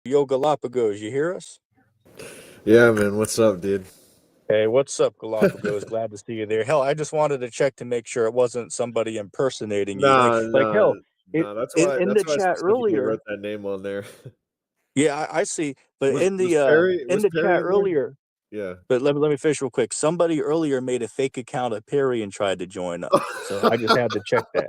Yo, Galapagos, you hear us? Yeah, man. What's up, dude? Hey, what's up, Galapagos? Glad to see you there. Hell, I just wanted to check to make sure it wasn't somebody impersonating you. Like, Nah, like nah, hell, it nah. That's in, why. in the That's why I chat specifically earlier. wrote that name on there. Yeah, I see. But Was in was the Perry in was the Perry chat in there? earlier. Yeah. But let me finish real quick. Somebody earlier made a fake account of Perry and tried to join up. So I just had to check that.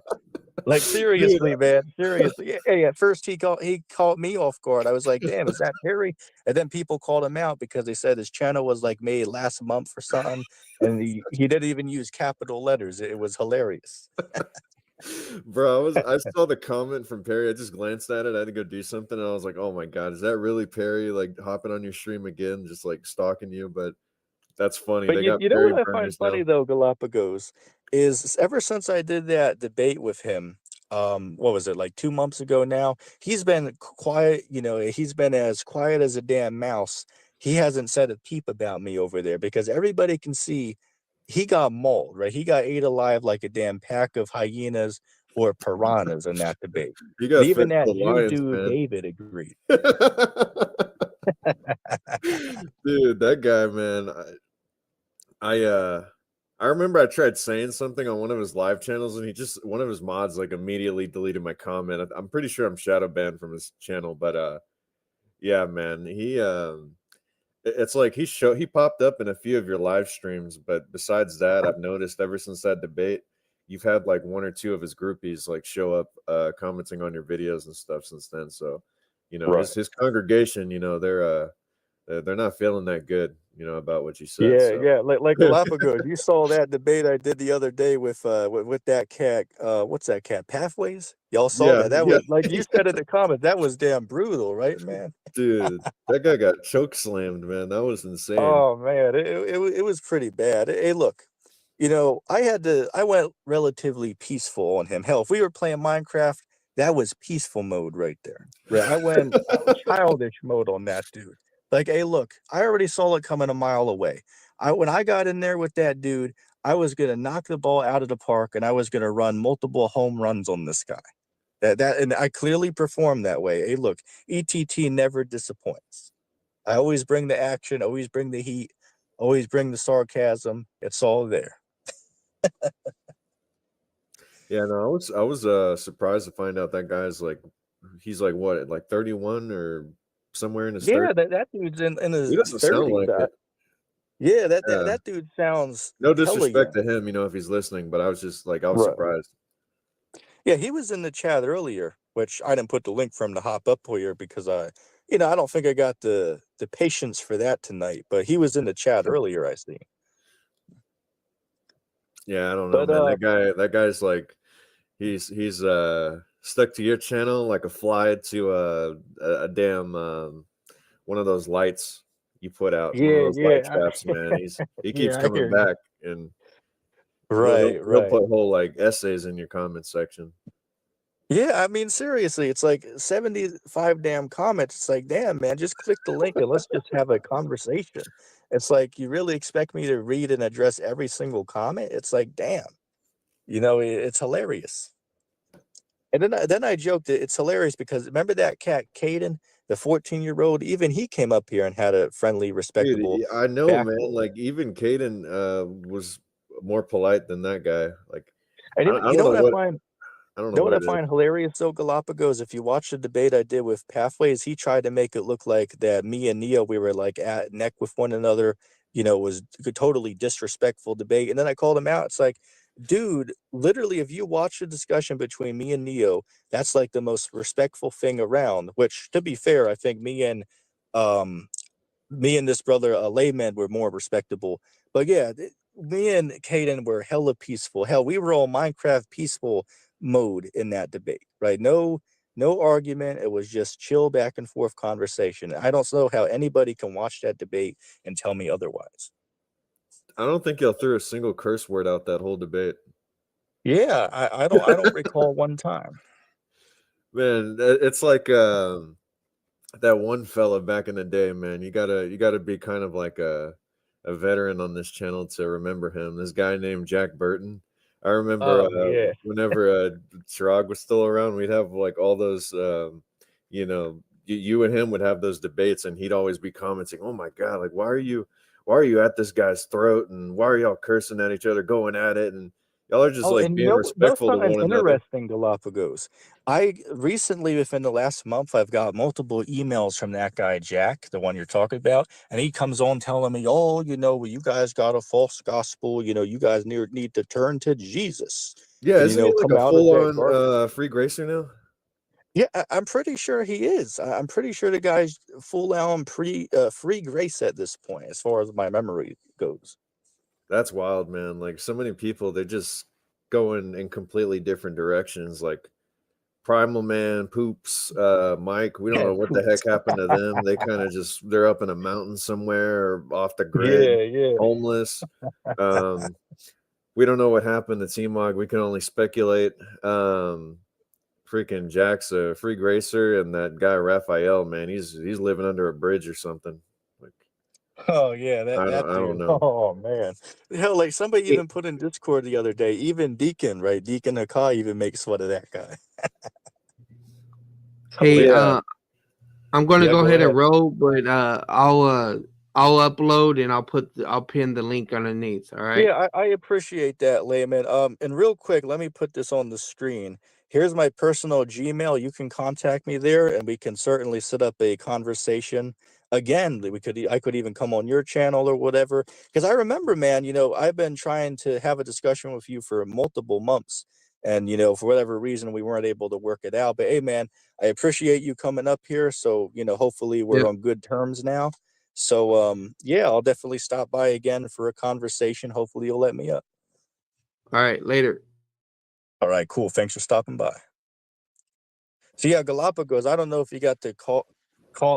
Like Dude, seriously, man, seriously. Hey, at first he caught me off guard. I was like, "Damn, is that Perry?" And then people called him out because they said his channel was like made last month or something, and he didn't even use capital letters. It was hilarious. bro, I saw the comment from Perry. I just glanced at it. I had to go do something, and I was like, "Oh my god, is that really Perry? Like hopping on your stream again, just like stalking you?" But that's funny. But They got you know Perry what I find burners funny now. though, Galapagos, is ever since I did that debate with him, what was it, like 2 months ago now? He's been quiet, he's been as quiet as a damn mouse. He hasn't said a peep about me over there because everybody can see he got mauled, right? He got ate alive like a damn pack of hyenas or piranhas in that debate. You And got even fed to that the Jew lions, dude, man. David, agreed. Dude, that guy, man. I remember I tried saying something on one of his live channels, and one of his mods like immediately deleted my comment. I'm pretty sure I'm shadow banned from his channel, but yeah, man, it's like he popped up in a few of your live streams, but besides that, I've noticed ever since that debate, you've had like one or two of his groupies like show up commenting on your videos and stuff since then. So, Right. his congregation, they're not feeling that good, about what you said. Yeah, So yeah, like Galapagos. You saw that debate I did the other day with that cat. What's that cat? Pathways. Y'all saw yeah, that? That yeah, was like you said in the comments. That was damn brutal, right, man? dude, that guy got choke slammed, man. That was insane. Oh man, it was pretty bad. Hey, look, I went relatively peaceful on him. Hell, if we were playing Minecraft, that was peaceful mode right there. Right, I went childish mode on that dude. Like, hey, look, I already saw it coming a mile away. When I got in there with that dude, I was gonna knock the ball out of the park, and I was gonna run multiple home runs on this guy. And I clearly performed that way. Hey, look, ETT never disappoints. I always bring the action, always bring the heat, always bring the sarcasm. It's all there. Yeah, no, I was surprised to find out that guy's like he's like what, like 31 or somewhere in his Yeah, 30s. that dude's in He his doesn't sound 30s. like it. Yeah, that, that Yeah. that dude sounds No hella disrespect young. to him, if he's listening, but I was Right. surprised. Yeah, he was in the chat earlier, which I didn't put the link for him to hop up here because I don't think I got the patience for that tonight. But he was in the chat earlier, I see. Yeah, I don't know, But man. That guy's like he's stuck to your channel like a fly to a damn one of those lights you put out, one of yeah, those light yeah, traps, man. He keeps yeah, I coming hear you. back, and he'll Right, he'll right. put whole like essays in your comment section. Yeah, I mean, seriously, it's like 75 damn comments. It's like, damn, man, just click the link and let's just have a conversation. It's like, you really expect me to read and address every single comment? It's like, damn, it's hilarious. And then I joked that it's hilarious because remember that cat, Caden, the 14-year-old? Even he came up here and had a friendly, Dude, respectable I know, man. backbone. Like even Caden was more polite than that guy. Like And I you don't know know what I what find? I don't You know know what what I it is. find hilarious though, Galapagos? If you watch the debate I did with Pathways, he tried to make it look like that me and Neo, we were like at neck with one another, was a totally disrespectful debate. And then I called him out. It's like, dude, literally, if you watch the discussion between me and Neo, that's like the most respectful thing around, which to be fair, I think um me and this brother, Layman, were more respectable. But yeah, me and Caden were hella peaceful. Hell, we were on Minecraft peaceful mode in that debate, right? No argument. It was just chill back and forth conversation. I don't know how anybody can watch that debate and tell me otherwise. I don't think y'all threw a single curse word out that whole debate. Yeah, I don't recall one time. Man, it's like that one fella back in the day, man. You gotta be kind of like a veteran on this channel to remember him. This guy named Jack Burton. I remember Oh yeah. whenever Chirag was still around, we'd have like all those you know you and him would have those debates, and he'd always be commenting, "Oh my god, like why are you at this guy's throat, and why are y'all cursing at each other, going at it, and y'all are just Oh, like and being know respectful to something one another." interesting, Galapagos. I recently, within the last month, I've got multiple emails from that guy Jack, the one you're talking about, and he comes on telling me, "Oh, well, you guys got a false gospel. You guys need to turn to Jesus, Yeah, and isn't he like come a out of full that garbage." on free gracer now? Yeah, I'm pretty sure he is. I'm pretty sure the guy's full on free grace at this point, as far as my memory goes. That's wild, man. Like so many people, they just going in completely different directions. Like Primal Man, Poops, Mike, we don't Yeah, know what the poops. heck happened to them. They kind of just they're up in a mountain somewhere or off the grid, Yeah, yeah. homeless. Um, we don't know what happened to T-Mog. We can only speculate. Um, Freaking Jack's a free gracer, and that guy Raphael, man, he's living under a bridge or something. Like Oh yeah, that I don't dude. know. Oh man. Hell, like somebody Hey, even put in Discord the other day, even Deacon, right? Deacon Akai even makes fun of that guy. hey, Hilarious. Yeah, I'm gonna Yeah, go go ahead and ahead. roll, but I'll upload and I'll pin the link underneath. All right. Yeah, I appreciate that, Layman. And real quick, let me put this on the screen. Here's my personal Gmail. You can contact me there, and we can certainly set up a conversation. Again, I could even come on your channel or whatever. Because I remember, man, I've been trying to have a discussion with you for multiple months, and for whatever reason, we weren't able to work it out. But hey, man, I appreciate you coming up here. So hopefully we're Yep. on good terms now. So yeah, I'll definitely stop by again for a conversation. Hopefully you'll let me up. All right. Later. All right, cool. Thanks for stopping by. So yeah, Galapagos. I don't know if you got to call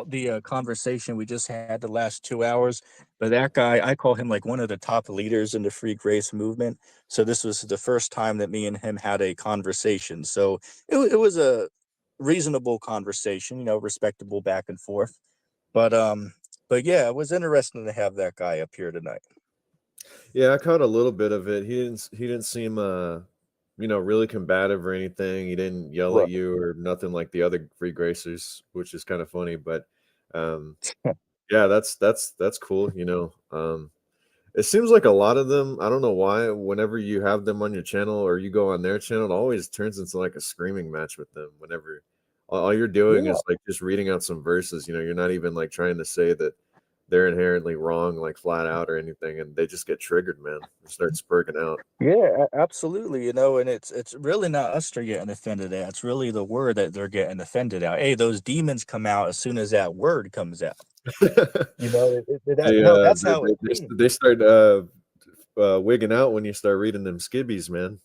the conversation we just had the last 2 hours, but that guy, I call him like one of the top leaders in the free grace movement. So this was the first time that me and him had a conversation. So it was a reasonable conversation, respectable back and forth. But but yeah, it was interesting to have that guy up here tonight. yeah, I caught a little bit of it. He didn't seem really combative or anything. He didn't yell at Right. you or nothing like the other free gracers, which is kind of funny. But um, yeah, that's cool. It seems like a lot of them. I don't know why. Whenever you have them on your channel or you go on their channel, it always turns into like a screaming match with them. Whenever all you're doing Yeah. is like just reading out some verses. You're not even like trying to say that they're inherently wrong, like flat out or anything, and they just get triggered, man. They start spurting out. Yeah, absolutely. And it's really not us they're getting offended at. It's really the word that they're getting offended at. Hey, those demons come out as soon as that word comes out. they, No, uh, that's they, how they, it they seems. they start wigging out when you start reading them skibbies, man.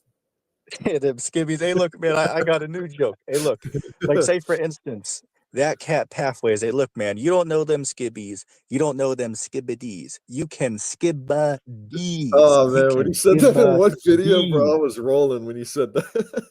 Them skibbies. Hey, look, man, I got a new joke. Hey, look, like say for instance, that cat pathways. Hey, look, man, you don't know them skibbies. You don't know them skibbities. You can skibba these. Oh You man, when can he said that in skibba one video, bro, these. I was rolling when he said that.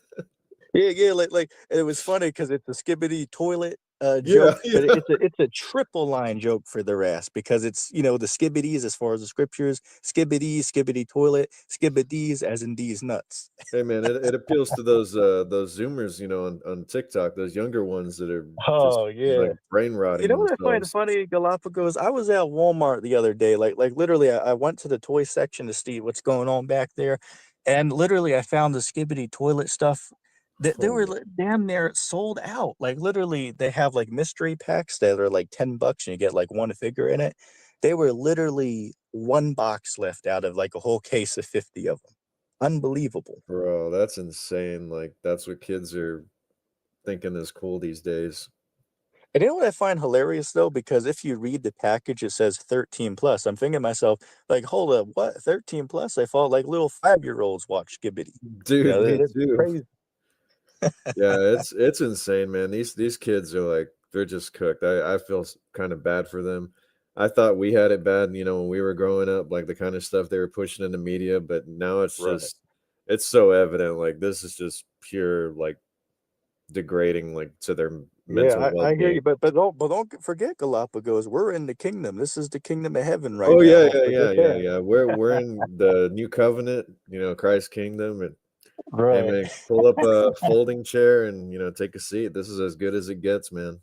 Yeah, yeah, like it was funny because it's a skibbity toilet Yeah, joke, but yeah. it's a triple line joke for their ass because it's the skibbities as far as the scriptures, skibbity toilet, skibbities as in these nuts. Hey man, it appeals to those Zoomers, on TikTok, those younger ones that are just Oh like yeah. brain You rotting know what I find themselves. funny, Galapagos? I was at Walmart the other day, like literally, I went to the toy section to see what's going on back there, and literally, I found the Skibbity toilet stuff. They Oh were my, damn near sold out. Like literally, they have like mystery packs that are like $10 and you get like one figure in it. They were literally one box left out of like a whole case of 50 of them. Unbelievable. bro, that's insane. Like that's what kids are thinking is cool these days. And you know what I find hilarious though? Because if you read the package, it says 13 plus. I'm thinking to myself, like, hold up, what? 13 plus? I thought like little 5-year-olds watch Skibbity. Dude, me That's too. crazy. Yeah, it's insane, man. These kids are like they're just cooked. I feel kind of bad for them. I thought we had it bad, when we were growing up, like the kind of stuff they were pushing in the media, but now Right. it's so evident. Like this is just pure like degrading like to their mental Yeah, I hear well-being. you, but don't forget Galapagos. We're in the kingdom. This is the kingdom of heaven right Oh now. yeah, Don't yeah, forget yeah, yeah, that. yeah. We're in the new covenant, Christ's kingdom, and hey Right. man, pull up a folding chair and take a seat. This is as good as it gets, man.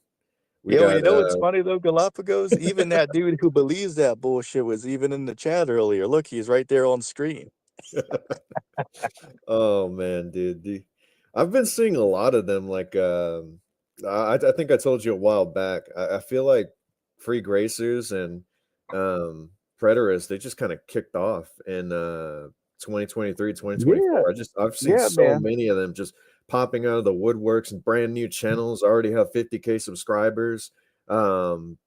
We Yo, got you know what's funny though, Galapagos? Even that dude who believes that bullshit was even in the chat earlier. Look, he's right there on screen. oh man, dude. I've been seeing a lot of them. Like, I think I told you a while back. I feel like Free Gracers and Preterists, they just kind of kicked off in 2023, Yeah, 2024. I've seen yeah, so man. many of them just popping out of the woodworks and brand new channels. Already have 50K subscribers.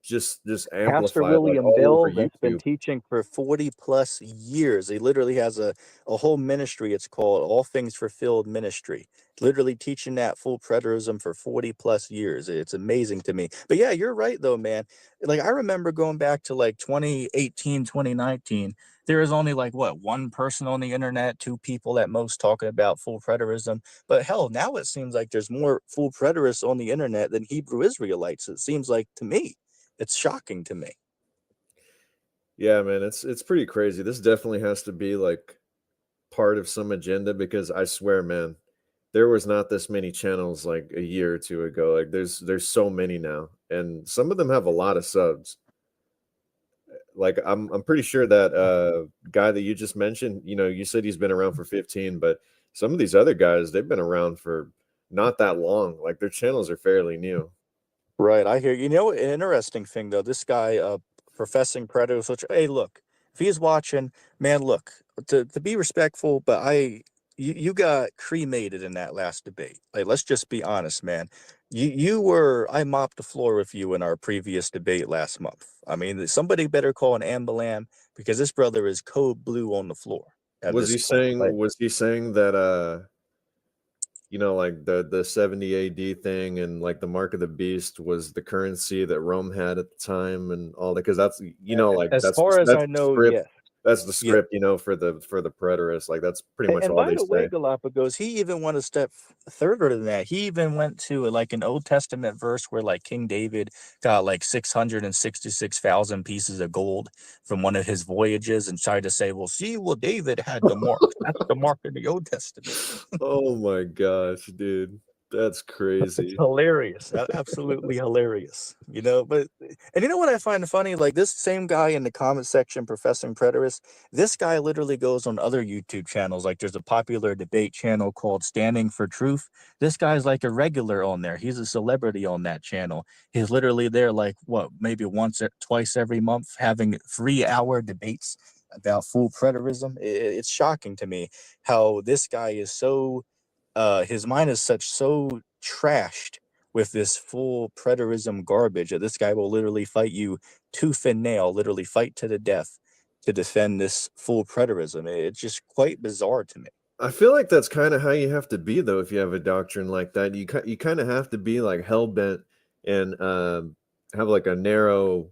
Just Pastor amplified like William all over Bell that's been YouTube. teaching for 40 plus years. He literally has a whole ministry. It's called All Things Fulfilled Ministry. Literally teaching that full preterism for 40 plus years. It's amazing to me. But yeah, you're right though, man. Like I remember going back to like 2018, 2019. There is only like what, one person on the internet, two people at most talking about full preterism. But hell, now it seems like there's more full preterists on the internet than Hebrew Israelites. It seems like to me. It's shocking to me. Yeah, man, it's pretty crazy. This definitely has to be like part of some agenda because I swear, man, there was not this many channels like a year or two ago. Like there's so many now, and some of them have a lot of subs. Like I'm pretty sure that guy that you just mentioned, you said he's been around for 15, but some of these other guys, they've been around for not that long. Like their channels are fairly new. Right, I hear you. You know, an interesting thing though, this guy, professing predators. Which, hey, look, if he's watching, man, look, to be respectful, but you got cremated in that last debate. Like, let's just be honest, man. I mopped the floor with you in our previous debate last month. I mean, somebody better call an ambulance because this brother is code blue on the floor at Was this he point. saying Like, was he saying that like the 70 AD thing and like the mark of the beast was the currency that Rome had at the time and all that because that's like as far as that's I the know, script yes. that's the Yeah. script for the preterists like that's pretty much And all by they the way, say. Galapagos, he even went a step further than that. He even went to like an Old Testament verse where like King David got like 666,000 pieces of gold from one of his voyages and tried to say, well, see, well, David had the mark. That's the mark in the Old Testament. Oh my gosh, dude, that's It's crazy. hilarious, absolutely hilarious, you know. But and you know what I find funny? Like this same guy in the comment section professing preterist, this guy literally goes on other YouTube channels. Like there's a popular debate channel called Standing for Truth. This guy's like a regular on there. He's a celebrity on that channel. He's literally there like what, maybe twice every month having 3 hour debates about full preterism. It's shocking to me how this guy is so his mind is so trashed with this full preterism garbage that this guy will literally fight you tooth and nail, literally fight to the death to defend this full preterism. It's just quite bizarre to me. I feel like that's kind of how you have to be though if you have a doctrine like that. You kind of have to be like hell bent and have like a narrow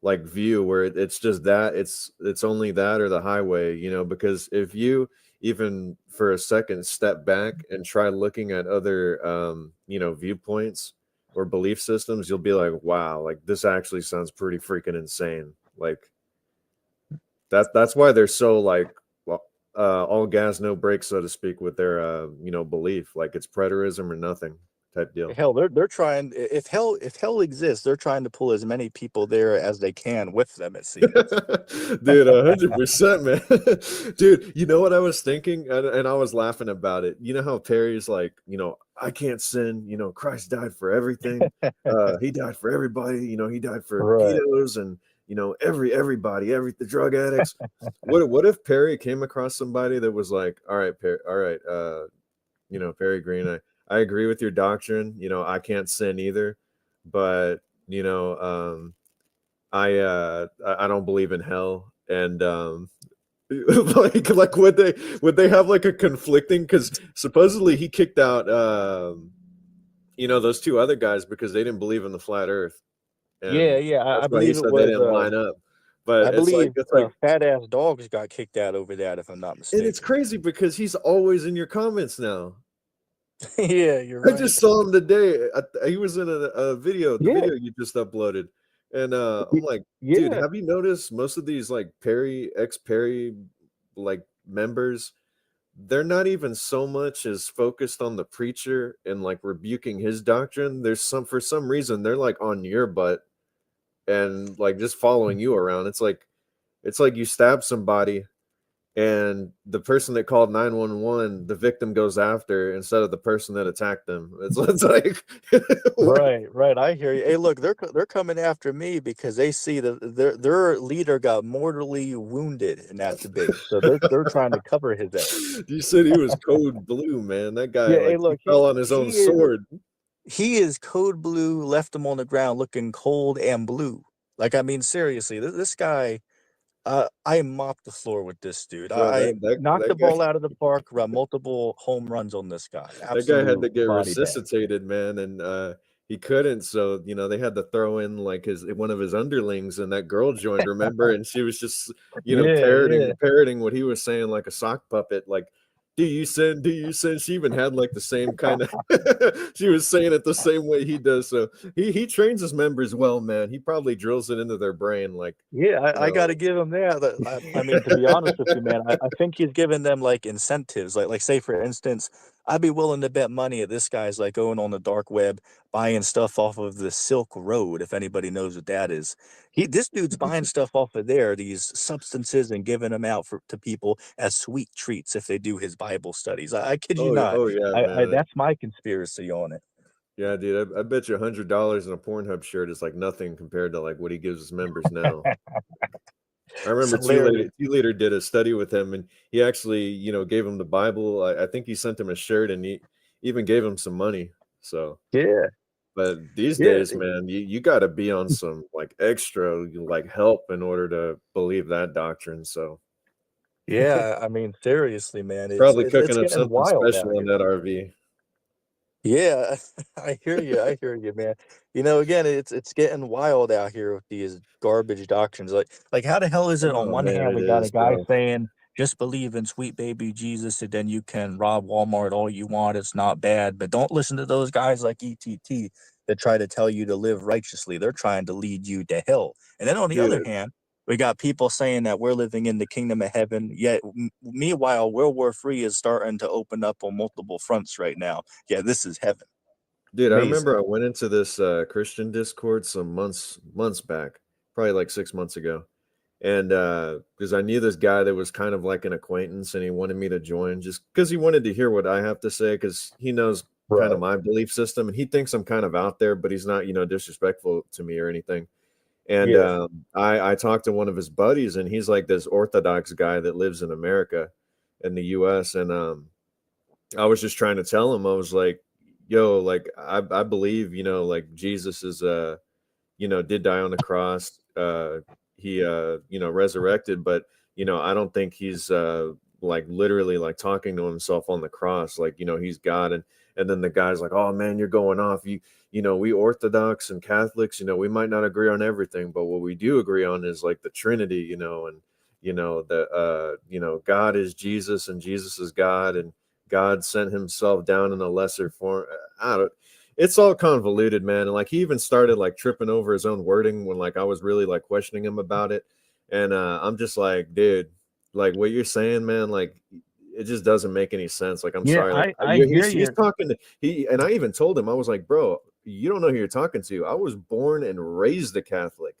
like view where it's just that it's only that or the highway, because if you even for a second step back and try looking at other viewpoints or belief systems, you'll be like, wow, like this actually sounds pretty freaking insane. Like that's why they're so like all gas no brakes so to speak with their belief like it's preterism or nothing type deal. Hell, they're trying. If hell exists, they're trying to pull as many people there as they can with them. It seems. Dude, 100%, man. Dude, you know what I was thinking and I was laughing about it. You know how Perry's like, I can't sin, Christ died for everything. He died for everybody, he died for Right. pedos and everybody, the drug addicts. What if Perry came across somebody that was like, all right, Perry, all right, Perry Green, I agree with your doctrine, I can't sin either, but I don't believe in hell and like would they have like a conflicting because supposedly he kicked out those two other guys because they didn't believe in the flat earth Yeah, and yeah. I that's why he believe it said they was. didn't line up. I But believe it's like fat ass dogs got kicked out over that, if I'm not and it's mistaken. crazy because he's always in your comments now. Yeah, you're I right. just saw him today. He was in a video, the Yeah, video you just uploaded. And I'm y- like, dude, yeah. have you noticed most of these like Perry, ex Perry like members, they're not even so much as focused on the preacher and like rebuking his doctrine. There's some for some reason they're like on your butt and like just following you around. It's like you stab somebody and the person that called 911, the victim goes after instead of the person that attacked them. It's like what? Right. I hear you. Hey, look, they're coming after me because they see that their leader got mortally wounded in that debate, so they're trying to cover his ass. You said he was code blue, man. That guy, Yeah. Hey, like, he look, fell on his own sword. he is code blue. Left him on the ground looking cold and blue. Like, I mean, seriously, this guy. I mopped the floor with this dude. Bro, I knocked the that guy ball out of the park. Run multiple home runs on this guy. that guy had to Absolute get body bag. resuscitated, man, and he couldn't. So they had to throw in like his one of his underlings, and that girl joined. Remember, and she was just Yeah. parroting what he was saying like a sock puppet. Like, do you sin? Do you sin? She even had like the same kind of. She was saying it the same way he does. So he trains his members well, man. He probably drills it into their brain, like Yeah, you I got to know. give him that. I mean, to be honest with you, man, I think he's giving them like incentives. Like say for instance, I'd be willing to bet money that this guy's like going on the dark web buying stuff off of the Silk Road. If anybody knows what that is, this dude's buying stuff off of there, these substances, and giving them out to people as sweet treats if they do his Bible studies. I kid you not. Oh yeah, man. That's my conspiracy on it. Yeah, dude, I bet you $100 in a Pornhub shirt is like nothing compared to like what he gives his members now. I It's remember hilarious. T Leader did a study with him, and he actually, gave him the Bible. I think he sent him a shirt, and he even gave him some money. So, Yeah, but these yeah, days, man, you got to be on some like extra like help in order to believe that doctrine. So, yeah. I mean, seriously, man, probably it's cooking up getting something wild out special in here. that RV. Yeah, I hear you. I hear you, man. Again, it's getting wild out here with these garbage doctrines. Like how the hell is it on Oh one man, hand it we got a is, guy bro. saying just believe in sweet baby Jesus and then you can rob Walmart all you want, it's not bad, but don't listen to those guys like ETT that try to tell you to live righteously. They're trying to lead you to hell. And then on the other Dude, hand, we got people saying that we're living in the kingdom of heaven, yet meanwhile World War III is starting to open up on multiple fronts right now. Yeah, this is heaven. dude, I Amazing. remember I went into this Christian Discord some months back, probably like 6 months ago. And because I knew this guy that was kind of like an acquaintance and he wanted me to join just because he wanted to hear what I have to say because he knows kind of Right. my belief system and he thinks I'm kind of out there, but he's not, disrespectful to me or anything. And Yeah. I talked to one of his buddies and he's like this Orthodox guy that lives in America in the US. And I was just trying to tell him, I was like, yo, like I believe, like Jesus is did die on the cross. He resurrected, but I don't think he's like literally like talking to himself on the cross, like he's God. And then the guy's like, oh man, you're going off. We Orthodox and Catholics, we might not agree on everything, but what we do agree on is like the Trinity, and God is Jesus and Jesus is God and God sent himself down in a lesser form. I don't It's all convoluted, man. And like he even started like tripping over his own wording when like I was really like questioning him about it. And I'm just like, dude, like what you're saying, man, like it just doesn't make any sense. Like I'm Yeah, sorry, like I hear he's you. talking to he and I even told him, I was like, bro, you don't know who you're talking to. I was born and raised a Catholic.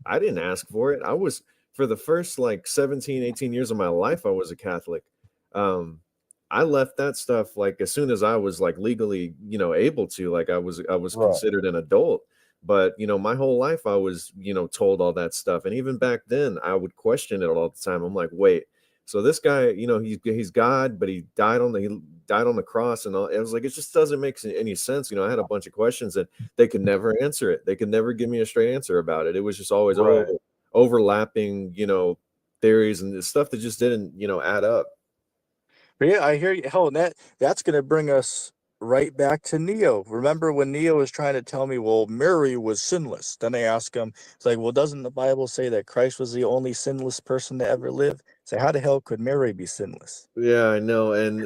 I didn't ask for it. I was for the first like 17, 18 years of my life, I was a Catholic. Um, I left that stuff like as soon as I was like legally, able to, like I was Right. considered an adult. But my whole life I was, told all that stuff. And even back then I would question it all the time. I'm like, wait, so this guy, he's God, but he died on the cross and all. It was like it just doesn't make any sense. I had a bunch of questions and they could never answer it. They could never give me a straight answer about it. It was just always Right. overlapping, theories and stuff that just didn't, add up. But yeah, I hear you. Hell, and that's gonna bring us right back to Neo. Remember when Neo was trying to tell me, well, Mary was sinless. Then I ask him, it's like, well, doesn't the Bible say that Christ was the only sinless person to ever live? So how the hell could Mary be sinless? Yeah, I know. And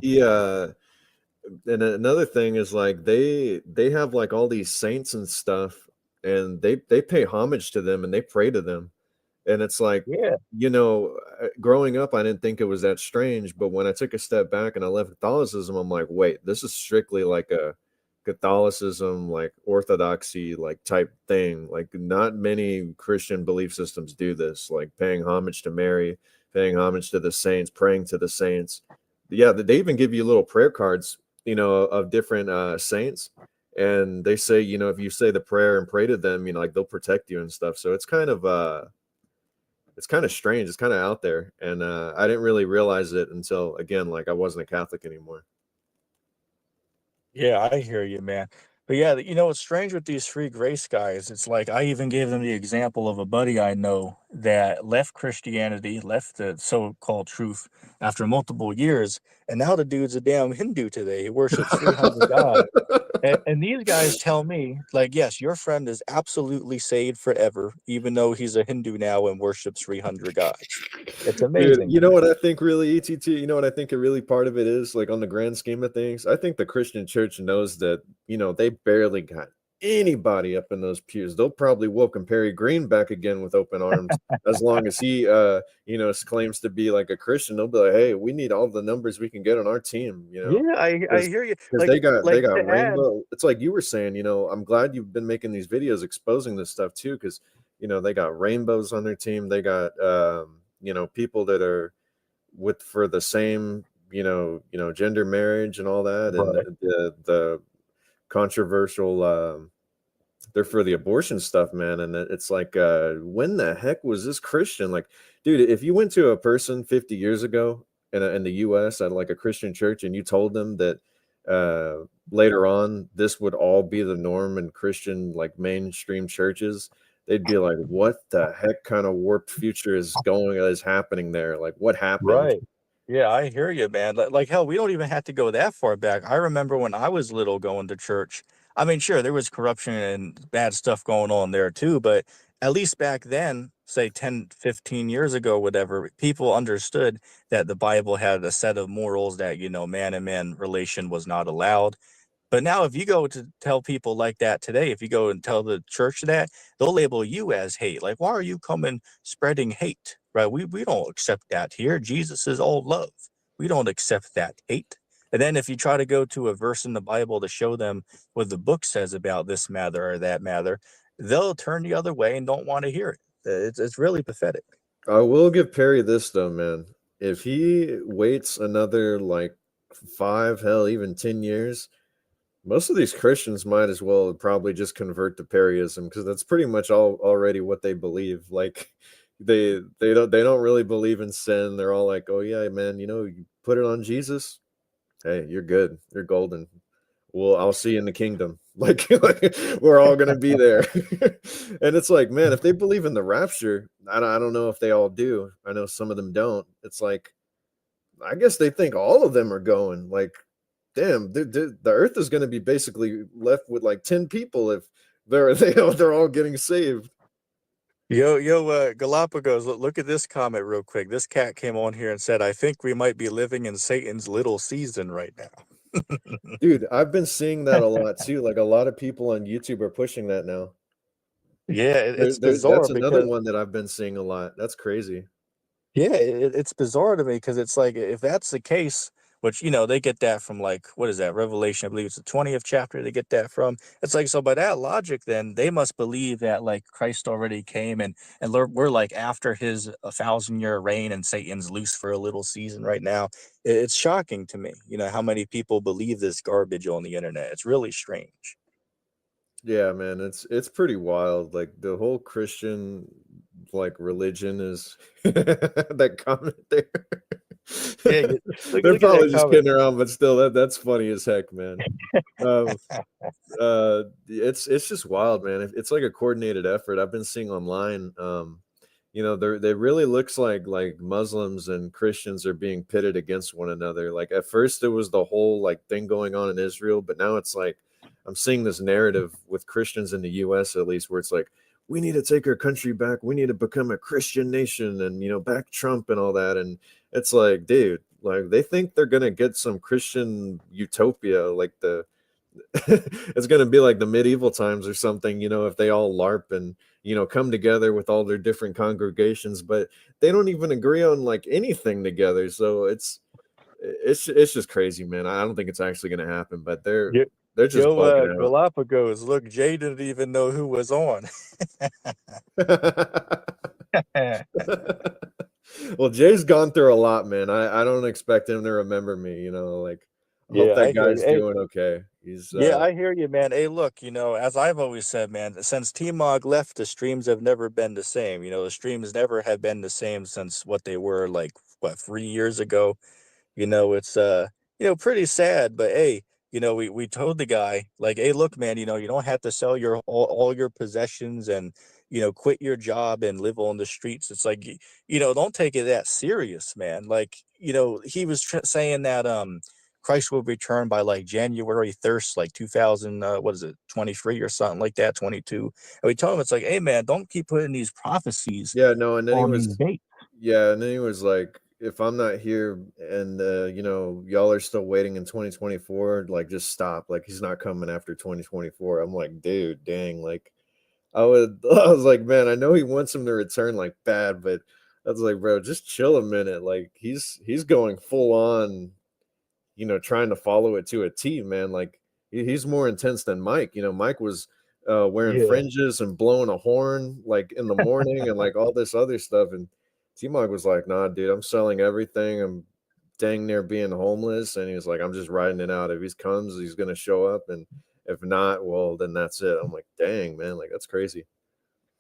he and another thing is like they have like all these saints and stuff and they pay homage to them and they pray to them. And it's like, Yeah. growing up, I didn't think it was that strange. But when I took a step back and I left Catholicism, I'm like, wait, this is strictly like a Catholicism, like orthodoxy, like type thing. Like, not many Christian belief systems do this, like paying homage to Mary, paying homage to the saints, praying to the saints. Yeah, they even give you little prayer cards, of different saints. And they say, if you say the prayer and pray to them, like they'll protect you and stuff. So it's kind of strange. It's kind of out there. And I didn't really realize it until, again, like I wasn't a Catholic anymore. Yeah, I hear you, man. But yeah, what's strange with these free grace guys, it's like I even gave them the example of a buddy I know that left Christianity, left the so-called truth after multiple years, and now the dude's a damn Hindu today. He worships 300 gods. And these guys tell me, like, yes, your friend is absolutely saved forever, even though he's a Hindu now and worships 300 gods. It's Dude, amazing you to know me. what I think really, ETT? You know what I think a really part of it is, like on the grand scheme of things? I think the Christian church knows that, they barely got anybody up in those pews. They'll probably welcome Perry Green back again with open arms as long as he, claims to be like a Christian. They'll be like, hey, we need all the numbers we can get on our team, Yeah, I because hear you. because Like they like got to add, rainbow. It's like you were saying, I'm glad you've been making these videos exposing this stuff too, because they got rainbows on their team. They got people that are with for the same gender marriage and all that, and right, the controversial they're for the abortion stuff, man. And it's like, when the heck was this Christian? Like, dude, if you went to a person 50 years ago in the US at like a Christian church and you told them that later on this would all be the norm in Christian like mainstream churches, they'd be like, what the heck kind of warped future is happening there? Like, what happened? right. Yeah, I hear you, man. Like hell, we don't even have to go that far back. I remember when I was little going to church. I mean, sure, there was corruption and bad stuff going on there too, but at least back then, say 10, 15 years ago, whatever, people understood that the Bible had a set of morals that, man and man relation was not allowed. But now if you go to tell people like that today, if you go and tell the church that, they'll label you as hate. Like, why are you coming spreading hate? Right? We don't accept that here. Jesus is all love. We don't accept that hate. And then if you try to go to a verse in the Bible to show them what the book says about this matter or that matter, they'll turn the other way and don't want to hear it. It's really pathetic. I will give Perry this though, man. If he waits another like 5, hell, even 10 years, most of these Christians might as well probably just convert to Perryism, because that's pretty much all already what they believe. Like, they don't really believe in sin. They're all like, oh yeah, man, you put it on Jesus, hey, you're good, you're golden. Well, I'll see you in the kingdom. Like we're all gonna be there. And it's like, man, if they believe in the rapture, I don't know if they all do. I know some of them don't. It's like, I guess they think all of them are going. Like, damn, the earth is going to be basically left with like 10 people if they're all getting saved. Galapagos, look at this comment real quick. This cat came on here and said, I think we might be living in Satan's little season right now. Dude, I've been seeing that a lot too. Like, a lot of people on YouTube are pushing that now. Yeah, it's That's bizarre another because one that I've been seeing a lot. That's crazy. yeah, it's bizarre to me because it's like if that's the case, which they get that from like what is that Revelation? I believe it's the 20th chapter. They get that from. It's like so by that logic, then they must believe that like Christ already came and we're like after his 1,000-year reign and Satan's loose for a little season right now. It's shocking to me, how many people believe this garbage on the internet. It's really strange. Yeah, man, it's pretty wild. Like, the whole Christian like religion is that comment there. Yeah, They're look at that probably just comment. kidding around, but still, that's funny as heck, man. Um, it's just wild, man. It's like a coordinated effort. I've been seeing online. They really looks like Muslims and Christians are being pitted against one another. Like, at first, there was the whole like thing going on in Israel, but now it's like I'm seeing this narrative with Christians in the U.S. at least, where it's like, we need to take our country back. We need to become a Christian nation, and back Trump and all that. And it's like, dude, like they think they're gonna get some Christian utopia, like it's going to be like the medieval times or something, if they all LARP and, come together with all their different congregations, but they don't even agree on like anything together. So it's just crazy, man. I don't think it's actually going to happen, but Yo, they're just bugging out. Galapagos. Look, Jay didn't even know who was on. Well, Jay's gone through a lot, man. I don't expect him to remember me, like I hope Yeah, that I hear you. guy's Hey, doing okay. He's yeah, I hear you, man. Hey, look, as I've always said, man, since T-Mog left, the streams have never been the same. The streams never have been the same since what they were like, what, 3 years ago. It's pretty sad, but hey, we told the guy like, hey, look, man, you don't have to sell all your possessions and quit your job and live on the streets. It's like, don't take it that serious, man. Like, he was saying that Christ will return by like January 1st, like 2000, what is it, 23 or something like that, 22. And we told him, it's like, hey, man, don't keep putting these prophecies Yeah, no, and then he on these was dates. yeah, and then he was like, if I'm not here and y'all are still waiting in 2024, like just stop. Like he's not coming after 2024. I'm like, dude, dang, like I was like, man, I know he wants him to return like bad, but I was like, bro, just chill a minute. Like he's going full on, trying to follow it to a T, man. Like he's more intense than Mike. Mike was wearing Yeah. fringes and blowing a horn like in the morning and like all this other stuff. And T Mike was like, nah, dude, I'm selling everything. I'm dang near being homeless. And he was like, I'm just riding it out. If he comes, he's gonna show up. And if not, well, then that's it. I'm like, dang, man, like that's crazy.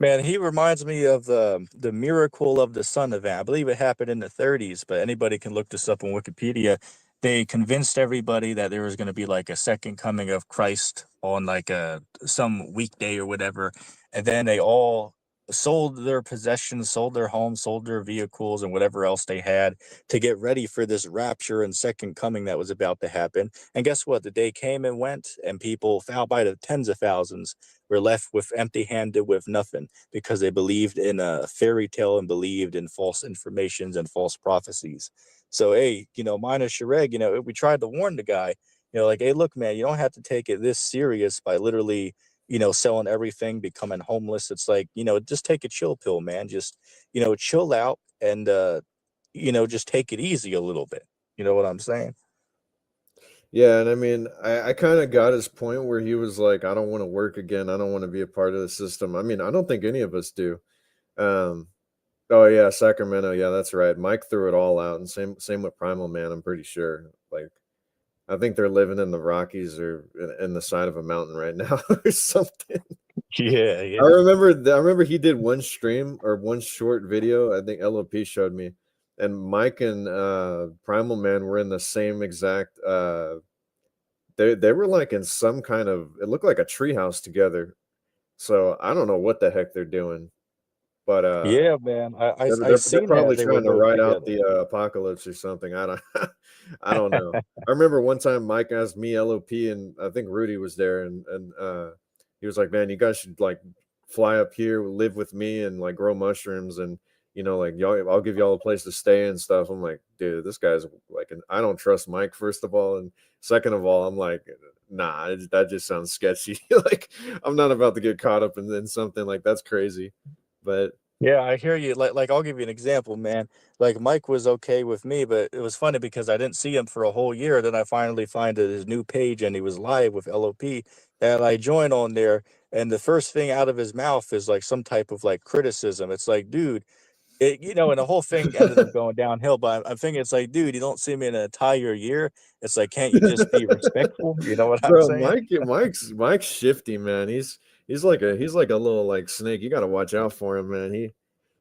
Man, he reminds me of the miracle of the sun event. I believe it happened in the 30s, but anybody can look this up on Wikipedia. They convinced everybody that there was going to be like a second coming of Christ on like a some weekday or whatever, and then they all sold their possessions, sold their homes, sold their vehicles and whatever else they had to get ready for this rapture and second coming that was about to happen. And guess what? The day came and went, and people, foul by the tens of thousands, were left with empty-handed with nothing because they believed in a fairy tale and believed in false informations and false prophecies. So, hey, minus Shireg, we tried to warn the guy, like, hey, look, man, you don't have to take it this serious by literally, selling everything, becoming homeless. It's like, just take a chill pill, man. Just, chill out and, just take it easy a little bit. You know what I'm saying? Yeah, and I mean, I kind of got his point where he was like, I don't want to work again. I don't want to be a part of the system. I mean, I don't think any of us do. Um, oh yeah, Sacramento. Yeah, that's right. Mike threw it all out, and same with Primal Man. I'm pretty sure. Like, I think they're living in the Rockies or in the side of a mountain right now or something. Yeah, I yeah. remember I remember he did one stream or one short video. I think LOP showed me, and Mike and Primal Man were in the same exact. They were like in some kind of. It looked like a treehouse together. So I don't know what the heck they're doing, but Yeah, man. I they're seen that probably they were trying to both ride out together. the apocalypse or something. I don't I don't know. I remember one time Mike asked me, LOP, and I think Rudy was there, and he was like, "Man, you guys should like fly up here, live with me, and like grow mushrooms, and like y'all, I'll give y'all a place to stay and stuff." I'm like, dude, this guy's like, I don't trust Mike, first of all, and second of all, I'm like, nah, that just sounds sketchy. Like, I'm not about to get caught up in something like that's crazy, but. Yeah, I hear you. Like I'll give you an example, man. Like Mike was okay with me, but it was funny because I didn't see him for a whole year. Then I finally find his new page and he was live with LOP, and I join on there. And the first thing out of his mouth is like some type of like criticism. It's like, dude, and the whole thing ended up going downhill. But I'm thinking it's like, dude, you don't see me in an entire year. It's like, can't you just be respectful? You know what I'm Bro, saying? Mike's shifty, man. He's like a little like snake. You got to watch out for him, man.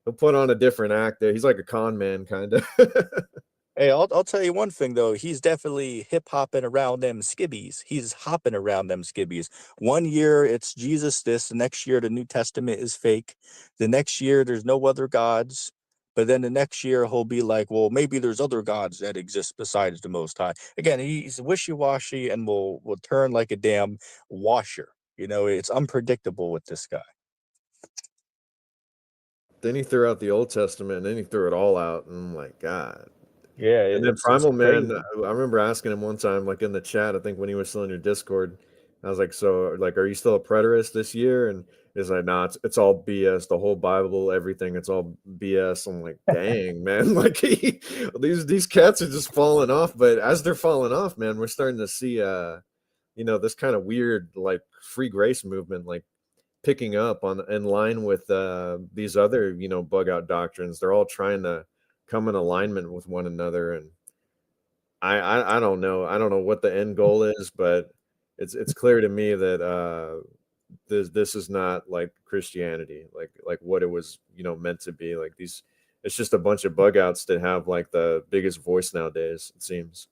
He'll put on a different act there. He's like a con man, kind of. Hey, I'll tell you one thing though. He's definitely hip hopping around them skibbies. He's hopping around them skibbies. One year it's Jesus this, the next year the New Testament is fake. The next year there's no other gods. But then the next year he'll be like, well, maybe there's other gods that exist besides the Most High. Again, he's wishy-washy and will turn like a damn washer. It's unpredictable with this guy. Then he threw out the Old Testament, and then he threw it all out, and I'm like, God. Yeah, And then it's Primal Man, crazy. I remember asking him one time, like in the chat, I think when he was still in your Discord, I was like, so like, are you still a preterist this year? And it's like, nah, it's all BS. The whole Bible, everything, it's all BS. I'm like, dang, man, like these cats are just falling off. But as they're falling off, man, we're starting to see this kind of weird like free grace movement, like picking up on in line with these other bug out doctrines. They're all trying to come in alignment with one another, and I don't know. I don't know what the end goal is, but it's clear to me that this is not like Christianity, like what it was meant to be. Like these, it's just a bunch of bug outs that have like the biggest voice nowadays. It seems.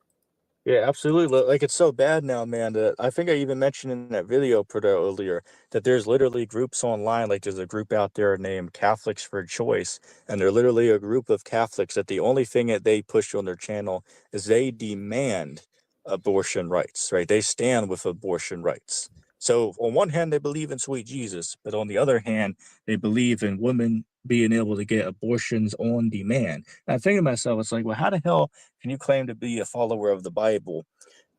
Yeah, absolutely. Like it's so bad now, man, that I think I even mentioned in that video earlier that there's literally groups online. Like there's a group out there named Catholics for Choice, and they're literally a group of Catholics that the only thing that they push on their channel is they demand abortion rights, right? They stand with abortion rights. So on one hand, they believe in sweet Jesus, but on the other hand, they believe in women being able to get abortions on demand. And I think to myself, it's like, well, how the hell can you claim to be a follower of the Bible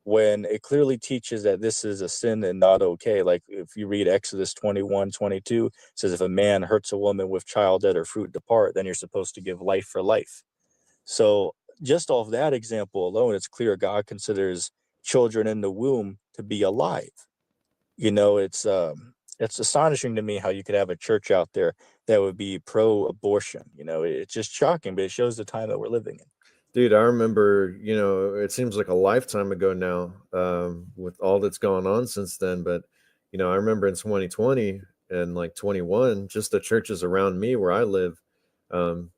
when it clearly teaches that this is a sin and not okay? Like if you read Exodus 21:22, it says if a man hurts a woman with child dead or fruit depart, then you're supposed to give life for life. So just off that example alone, it's clear God considers children in the womb to be alive. It's astonishing to me how you could have a church out there that would be pro-abortion. It's just shocking, but it shows the time that we're living in. Dude, I remember, it seems like a lifetime ago now, with all that's gone on since then. But, I remember in 2020 and like 21, just the churches around me where I live,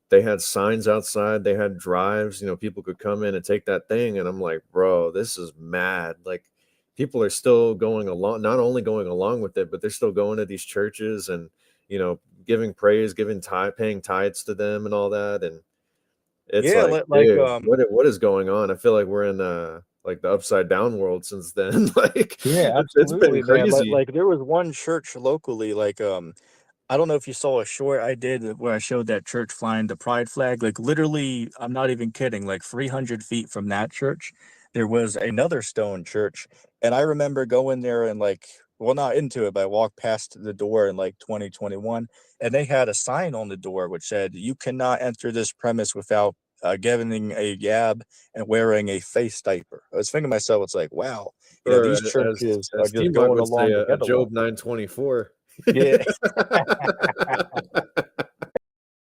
they had signs outside, they had drives, people could come in and take that thing. And I'm like, bro, this is mad. Like people are still going along, not only going along with it, but they're still going to these churches and, giving praise, giving paying tithes to them and all that. And it's Yeah, like, dude, what is going on? I feel like we're in like the upside down world since then. Like yeah, it's been absolutely, man. Like, crazy. like there was one church locally, like I don't know if you saw a short I did where I showed that church flying the pride flag. Like literally, I'm not even kidding, like 300 feet from that church, there was another stone church. And I remember going there and like, well, not into it, but I walked past the door in like 2021, and they had a sign on the door which said, "You cannot enter this premise without giving a yab and wearing a face diaper." I was thinking to myself, it's like, wow, Or these as churches are as just T-Bug going would say, along to a get along. Job 924. Yeah.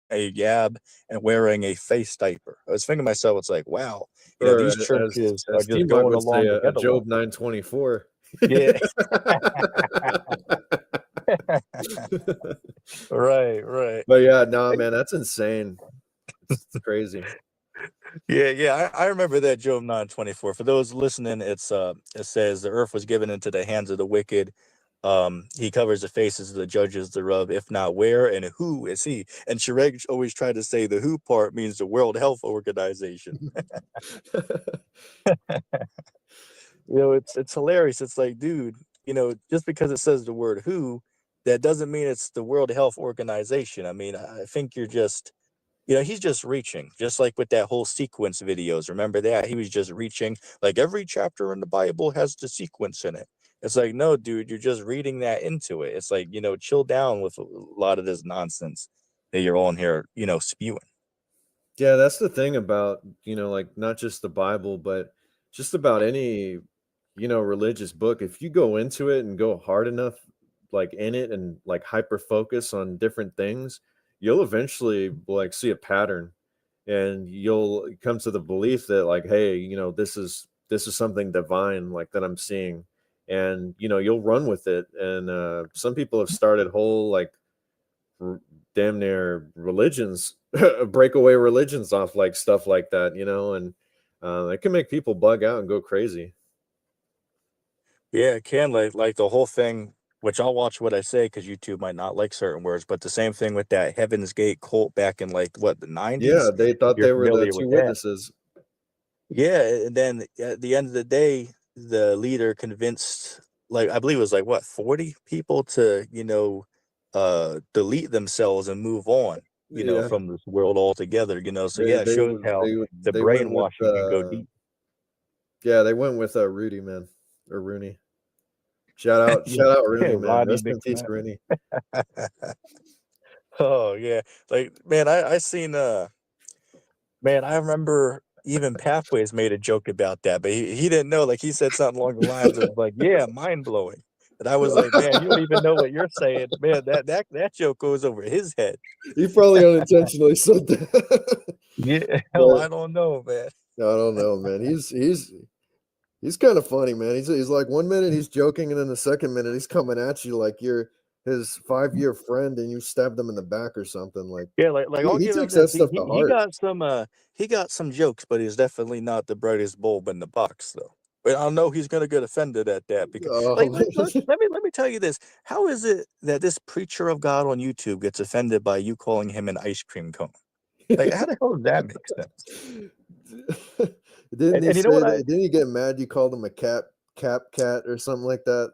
A yab and wearing a face diaper. I was thinking to myself, it's like, wow, Or these as churches are as just T-Bug going would say, along to a get along. Job 924. Yeah. Right, right. But yeah, no, man, that's insane. It's crazy. Yeah. I remember that Job 9:24. For those listening, it says the earth was given into the hands of the wicked. He covers the faces of the judges thereof, if not where and who is he? And Shrek always tried to say the who part means the World Health Organization. It's hilarious. It's like, dude, just because it says the word who, that doesn't mean it's the World Health Organization. I mean, I think you're just, he's just reaching, just like with that whole sequence videos. Remember that? He was just reaching, like every chapter in the Bible has the sequence in it. It's like, no, dude, you're just reading that into it. It's like, chill down with a lot of this nonsense that you're on here, spewing. Yeah, that's the thing about, like not just the Bible, but just about any, religious book. If you go into it and go hard enough, like in it and like hyper focus on different things, you'll eventually like see a pattern and you'll come to the belief that like, hey, this is something divine like that I'm seeing. And you'll run with it. And some people have started whole like r- damn near religions, breakaway religions off like stuff like that, and it can make people bug out and go crazy. Yeah, it can, like the whole thing, which I'll watch what I say because YouTube might not like certain words, but the same thing with that Heaven's Gate cult back in like what, the Yeah, 90s, they if thought you're they were the familiar two with that. witnesses. Yeah, and then at the end of the day, the leader convinced, like I believe it was like what, 40 people to, delete themselves and move on, Yeah, from this world altogether, So they yeah, it they shows how the they went with brainwashing can go deep. yeah, they went with Rudy, man, or Rooney. Shout Yeah, out Rooney, man. Ronnie Rest in peace, McNabb. Rooney. Oh yeah, like man, I seen man, I remember even Pathways made a joke about that, but he didn't know. Like he said something along the lines of like, "Yeah, mind blowing," and I was like, "Man, you don't even know what you're saying, man." That joke goes over his head. He probably unintentionally said that. Yeah, hell, But I don't know, man. I don't know, man. He's kind of funny, man. He's like 1 minute he's joking, and then the second minute he's coming at you like you're his 5-year friend, and you stabbed him in the back or something. Like Yeah, like I'll he give him takes this. that stuff to heart. He got some jokes, but he's definitely not the brightest bulb in the box, though. But I know he's gonna get offended at that because, like, Oh, let me tell you this: how is it that this preacher of God on YouTube gets offended by you calling him an ice cream cone? Like, how the hell does that make sense? Didn't he And you know say what I that? Didn't he get mad? You called him a cat or something like that?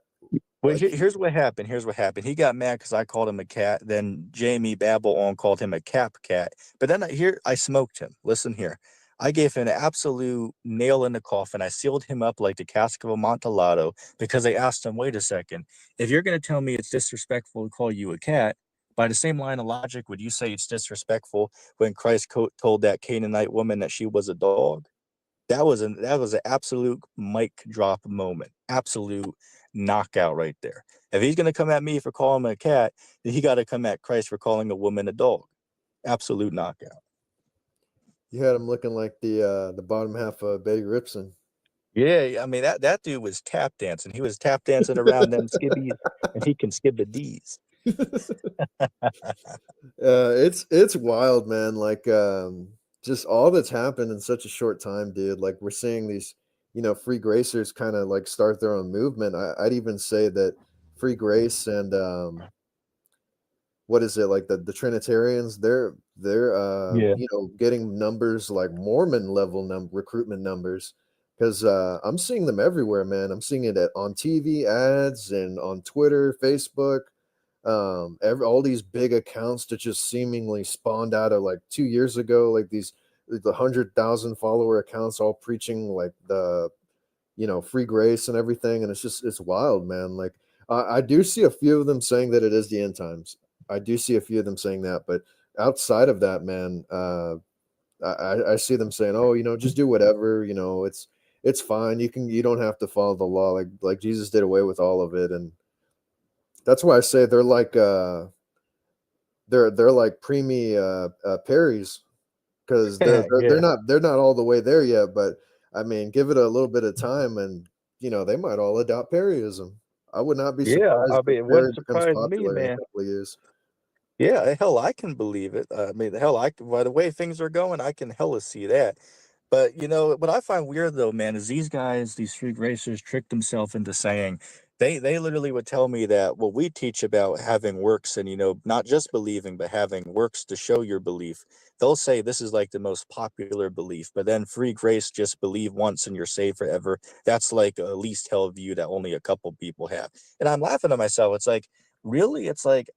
Well, Like here's what happened. Here's what happened. He got mad because I called him a cat. Then Jamie Babble on called him a cap cat. But then I smoked him. Listen here. I gave him an absolute nail in the coffin. I sealed him up like the cask of Amontillado because I asked him, wait a second, if you're going to tell me it's disrespectful to call you a cat, by the same line of logic, would you say it's disrespectful when Christ told that Canaanite woman that she was a dog? That was an absolute mic drop moment. Absolute knockout right there. If he's gonna come at me for calling him a cat, then he got to come at Christ for calling a woman a dog. Absolute knockout. you had him looking like the bottom half of Betty Ripson. Yeah, I mean that dude was tap dancing. He was tap dancing around them skibbies, and he can skib the D's. It's wild, man. Like just all that's happened in such a short time, dude. Like we're seeing these, free gracers kind of like start their own movement. I'd even say that free grace and what is it like the Trinitarians? They're Yeah, getting numbers like Mormon level recruitment numbers because I'm seeing them everywhere, man. I'm seeing it on TV ads and on Twitter, Facebook, all these big accounts that just seemingly spawned out of like 2 years ago, like the 100,000 follower accounts all preaching like the free grace and everything, and it's wild, man. Like I do see a few of them saying that it is the end times. I do see a few of them saying that, but outside of that, man, I see them saying, oh, just do whatever, it's fine. You don't have to follow the law, like Jesus did away with all of it. And that's why I say they're like they're like preemie Perry's, because yeah, they're not all the way there yet. But I mean, give it a little bit of time, and they might all adopt Perryism. I would not be yeah. surprised I if mean, it Perry wouldn't becomes surprise me, popular in a man. couple of years. Yeah, hell, I can believe it. I mean, hell, by the way things are going, I can hella see that. But what I find weird though, man, is these guys, these street racers, trick themselves into saying they literally would tell me that what we teach about having works and not just believing, but having works to show your belief. They'll say this is like the most popular belief, but then free grace, just believe once and you're saved forever. That's like a least held view that only a couple people have. And I'm laughing at myself. It's like, really? It's like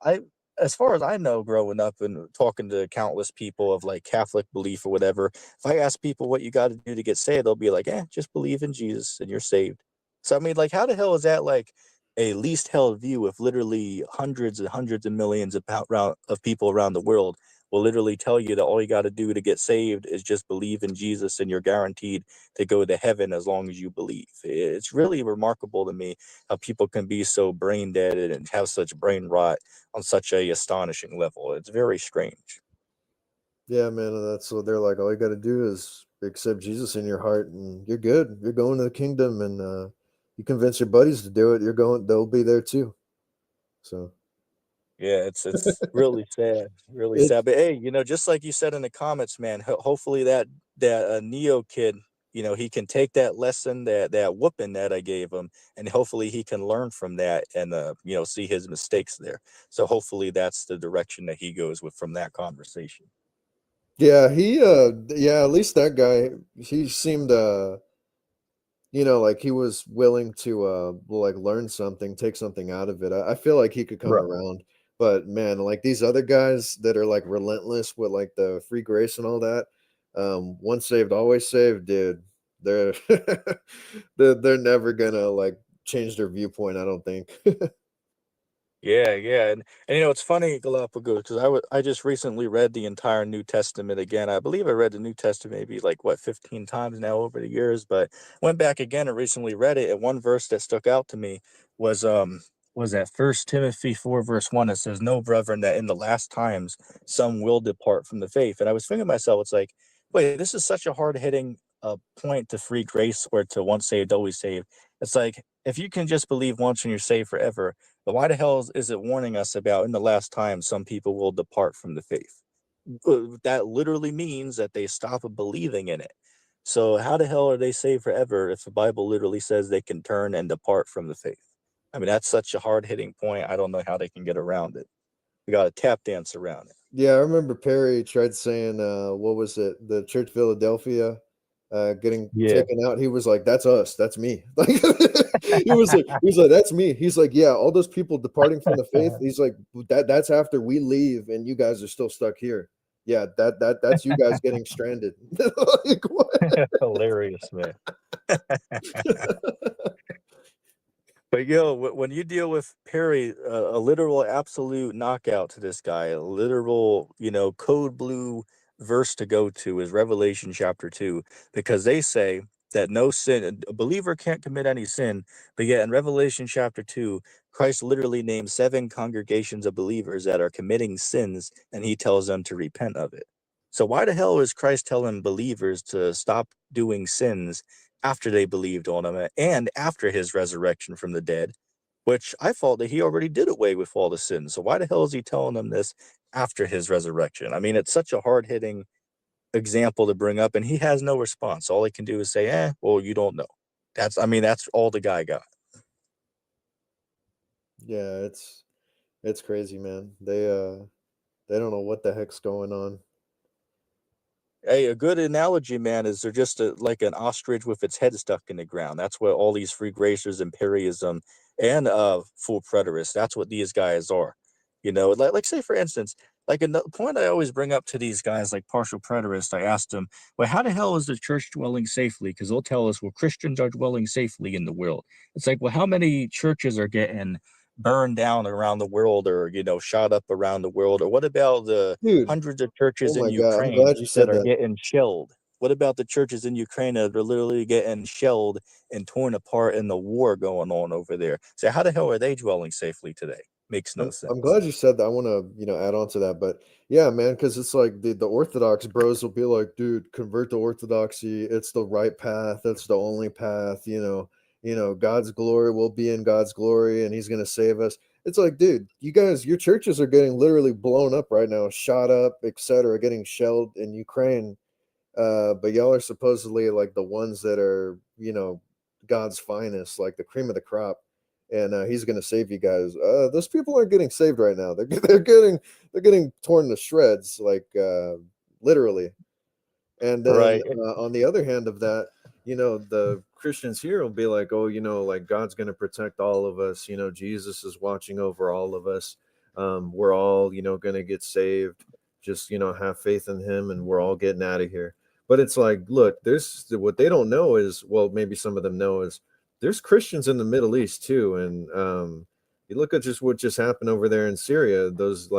as far as I know, growing up and talking to countless people of like Catholic belief or whatever, if I ask people what you got to do to get saved, they'll be like, just believe in Jesus and you're saved. So, I mean, like, how the hell is that like a least held view if literally hundreds and hundreds of millions of people around the world will literally tell you that all you got to do to get saved is just believe in Jesus and you're guaranteed to go to heaven as long as you believe. It's really remarkable to me how people can be so brain dead and have such brain rot on such a astonishing level. It's very strange. Yeah, man, and that's what they're like. All you got to do is accept Jesus in your heart, and you're good. You're going to the kingdom, and you convince your buddies to do it. You're going; they'll be there too. So Yeah, it's really sad, really it, sad. But hey, just like you said in the comments, man, hopefully that Neo kid, he can take that lesson, that whooping that I gave him, and hopefully he can learn from that and see his mistakes there. So hopefully that's the direction that he goes with from that conversation. yeah, yeah, at least that guy, he seemed like he was willing to like learn something, take something out of it. I feel like he could come Right. around. But man, like these other guys that are like relentless with like the free grace and all that, once saved, always saved, dude. They're they're never gonna like change their viewpoint, I don't think. Yeah, yeah, and it's funny, Galapagos, because I just recently read the entire New Testament again. I believe I read the New Testament maybe like what 15 times now over the years, but went back again and recently read it. And one verse that stuck out to me was was that First Timothy 4 verse 1. It says, "No, brethren, that in the last times some will depart from the faith." And I was thinking to myself, it's like, wait, this is such a hard hitting point to free grace or to once saved always saved. It's like if you can just believe once and you're saved forever, but why the hell is it warning us about in the last time some people will depart from the faith? That literally means that they stop believing in it. So how the hell are they saved forever if the Bible literally says they can turn and depart from the faith? I mean, that's such a hard hitting point. I don't know how they can get around it. We got to tap dance around it. Yeah, I remember Perry tried saying, what was it? The Church Philadelphia, getting Yeah. taken out. He was like, "That's us. That's me." Like he was like, "That's me." He's like, "Yeah, all those people departing from the faith." He's like, That's after we leave, and you guys are still stuck here. Yeah, that's you guys getting stranded." Like what? Hilarious, man. But when you deal with Perry, a literal absolute knockout to this guy, a literal, code blue verse to go to is Revelation chapter 2, because they say that no sin, a believer can't commit any sin. But yet in Revelation chapter 2, Christ literally names 7 congregations of believers that are committing sins, and he tells them to repent of it. So why the hell is Christ telling believers to stop doing sins after they believed on him and after his resurrection from the dead, which I thought that he already did away with all the sins. So why the hell is he telling them this after his resurrection? I mean, it's such a hard hitting example to bring up, and he has no response. All he can do is say, well, you don't know. That's all the guy got. Yeah, it's crazy, man. They don't know what the heck's going on. Hey, a good analogy, man, is they're just like an ostrich with its head stuck in the ground. That's what all these free gracers, imperialism, and full preterists. That's what these guys are. Like say for instance, like a point I always bring up to these guys, like partial preterists. I asked them, well, how the hell is the church dwelling safely? Because they'll tell us, well, Christians are dwelling safely in the world. It's like, well, how many churches are getting burned down around the world, or shot up around the world, or what about the Dude, hundreds of oh churches in my God, I'm Ukraine glad you that said are that. getting shelled? What about the churches in Ukraine that are literally getting shelled and torn apart in the war going on over there? So how the hell are they dwelling safely today? Makes no I'm sense. glad you said that. I want to, add on to that. But yeah, man, because it's like the Orthodox bros will be like, dude, convert to Orthodoxy. It's the right path. It's the only path. God's glory will be in God's glory, and He's gonna save us. It's like, dude, you guys, your churches are getting literally blown up right now, shot up, etc., getting shelled in Ukraine. But y'all are supposedly like the ones that are, God's finest, like the cream of the crop, and He's gonna save you guys. Those people aren't getting saved right now. They're getting torn to shreds, like literally. And then Right. on the other hand of that, the Christians here will be like, oh, like God's gonna protect all of us. Jesus is watching over all of us. We're all, gonna get saved. Just have faith in Him, and we're all getting out of here. But it's like, look, there's what they don't know is, well, maybe some of them know is there's Christians in the Middle East too, and you look at just what just happened over there in Syria. Those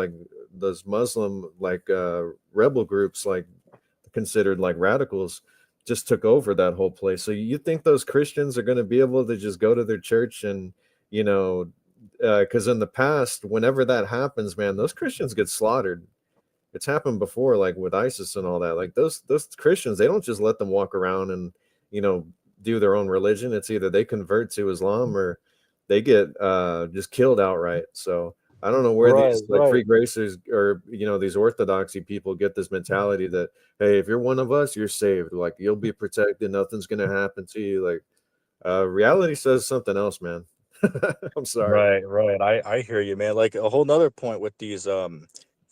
Muslim rebel groups, like considered like radicals, just took over that whole place. So you think those Christians are going to be able to just go to their church and you know because in the past, whenever that happens, man, those Christians get slaughtered. It's happened before, like with ISIS and all that. Like those Christians, they don't just let them walk around and you know do their own religion. It's either they convert to Islam or they get just killed outright. So I don't know where Right. these like Right. free gracers or these orthodoxy people get this mentality that, hey, if you're one of us, you're saved. Like you'll be protected. Nothing's gonna happen to you. Like reality says something else, man. I'm sorry. Right, right. I hear you, man. Like a whole nother point with these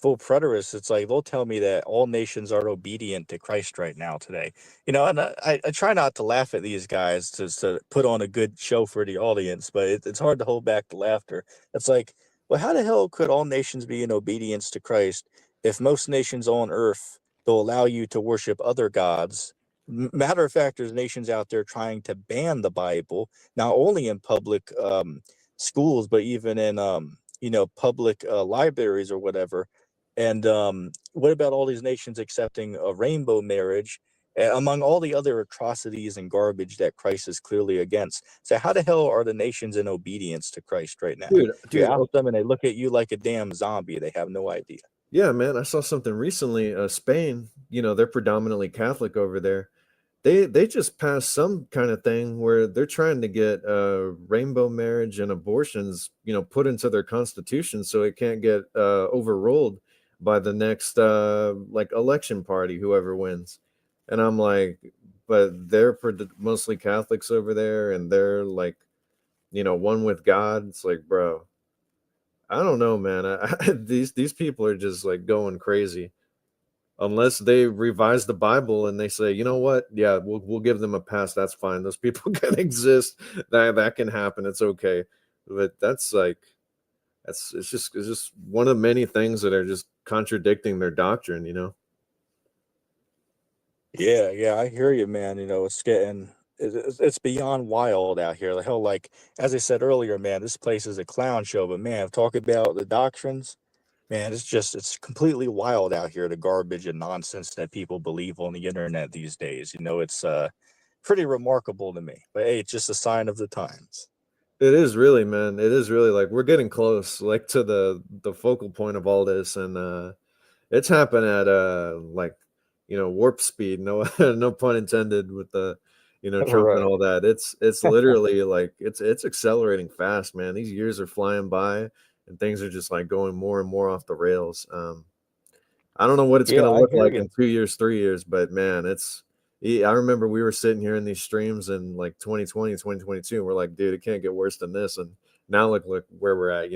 full preterists, it's like they'll tell me that all nations are obedient to Christ right now today. And I try not to laugh at these guys to put on a good show for the audience, but it's hard to hold back the laughter. It's like, well, how the hell could all nations be in obedience to Christ if most nations on earth they'll allow you to worship other gods, matter of fact, there's nations out there trying to ban the Bible, not only in public schools, but even in public libraries or whatever. And what about all these nations accepting a rainbow marriage, among all the other atrocities and garbage that Christ is clearly against? So how the hell are the nations in obedience to Christ right now? You Dude, ask them and they look at you like a damn zombie. They have no idea. yeah, man, I saw something recently. Spain, they're predominantly Catholic over there. They just passed some kind of thing where they're trying to get rainbow marriage and abortions, put into their constitution so it can't get overruled by the next like election party, whoever wins. And I'm like, but they're mostly Catholics over there, and they're like, one with God. It's like, bro, I don't know, man. These people are just like going crazy. Unless they revise the Bible and they say, you know what, yeah, we'll give them a pass. That's fine. Those people can exist. That can happen. It's okay. But that's like it's just one of many things that are just contradicting their doctrine. Yeah, I hear you, man. It's beyond wild out here. The hell, like as I said earlier, man, this place is a clown show. But man, talk about the doctrines, man. It's completely wild out here. The garbage and nonsense that people believe on the internet these days. It's pretty remarkable to me. But hey, it's just a sign of the times. It is really, man. It is really like we're getting close, like to the focal point of all this, and it's happened at like warp speed. No no pun intended with the Trump and Right. all that. It's literally like it's accelerating fast, man. These years are flying by, and things are just like going more and more off the rails. I don't know what it's Yeah, gonna I look hear like you. in 2 years, 3 years, but man, I remember we were sitting here in these streams in like 2020, 2022, and we're like, dude, it can't get worse than this. And now look where we're at.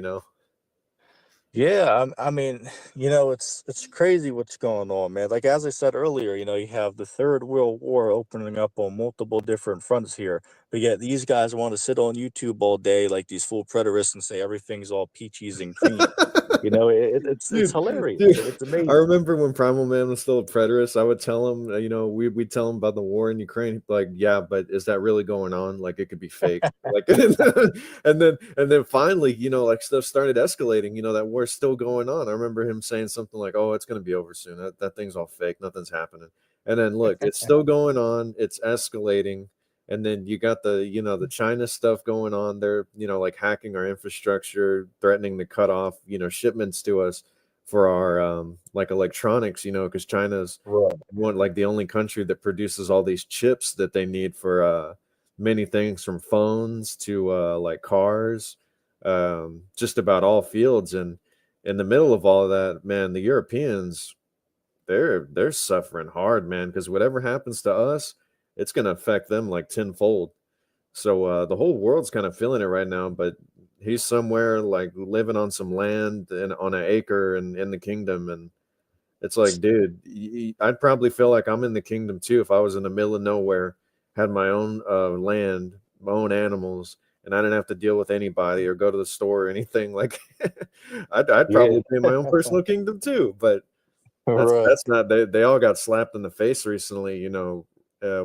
Yeah, I mean, it's crazy what's going on, man. Like as I said earlier, you have the Third World War opening up on multiple different fronts here, but yet these guys want to sit on YouTube all day, like these full preterists, and say everything's all peaches and cream. It's Dude, hilarious. dude, It's I amazing. remember when Primal Man was still a preterist, I would tell him, we'd tell him about the war in Ukraine. He'd be like, yeah, but is that really going on? Like, it could be fake. Like, and then finally, like stuff started escalating. That war's still going on. I remember him saying something like, "Oh, it's gonna be over soon. That thing's all fake. Nothing's happening." And then look, it's still going on. It's escalating. And then you got the China stuff going on. They're, like hacking our infrastructure, threatening to cut off, shipments to us for our like electronics, because China's Right. one like the only country that produces all these chips that they need for many things from phones to like cars, just about all fields. And in the middle of all of that, man, the Europeans, they're suffering hard, man, because whatever happens to us, it's going to affect them like tenfold. So the whole world's kind of feeling it right now, but he's somewhere like living on some land and on an acre and in the kingdom. And it's like, dude, I'd probably feel like I'm in the kingdom too if I was in the middle of nowhere, had my own land, my own animals, and I didn't have to deal with anybody or go to the store or anything. Like, I'd Yeah. probably be my own personal kingdom too. But that's Right. that's not they all got slapped in the face recently,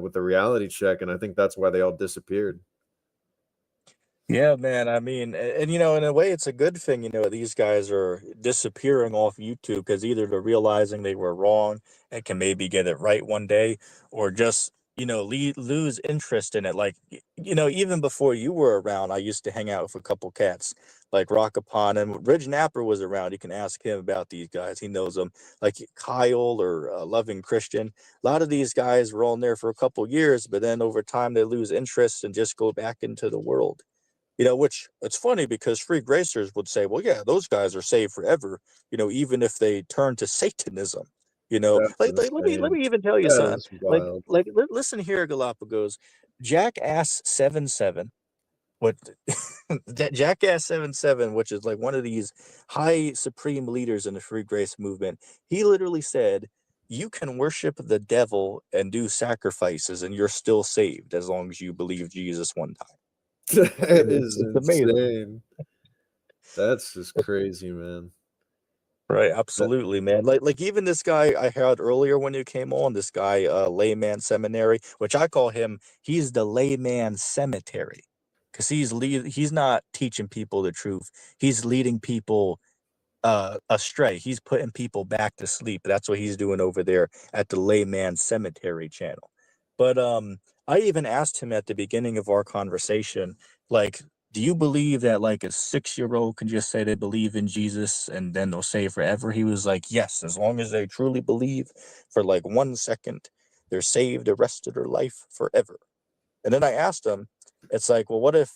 with the reality check, and I think that's why they all disappeared. Yeah, man. I mean, and in a way, it's a good thing. These guys are disappearing off YouTube because either they're realizing they were wrong and can maybe get it right one day, or just lose interest in it. Like even before you were around, I used to hang out with a couple cats like Rock Upon him. Ridge Napper was around. You can ask him about these guys. He knows them. Like Kyle or Loving Christian. A lot of these guys were on there for a couple years, but then over time they lose interest and just go back into the world. Which it's funny because free gracers would say, well, yeah, those guys are saved forever, even if they turn to Satanism. That's Let insane. me even tell you something. That's wild. Listen here, Galapagos. Jackass 77, what Jackass 77, which is like one of these high supreme leaders in the free grace movement, he literally said, you can worship the devil and do sacrifices and you're still saved as long as you believe Jesus one time. That And is it's amazing. insane. That's just crazy, man. Right, That- absolutely, man. Like even this guy I had earlier when you came on, this guy Layman Seminary, which I call him, he's the layman cemetery. Cuz he's not teaching people the truth. He's leading people astray. He's putting people back to sleep. That's what he's doing over there at the Layman Cemetery channel. But I even asked him at the beginning of our conversation, like, do you believe that like a 6-year-old can just say they believe in Jesus and then they'll say forever? He was like, yes, as long as they truly believe for like 1 second, they're saved the rest of their life forever. And then I asked him, it's like, well, what if,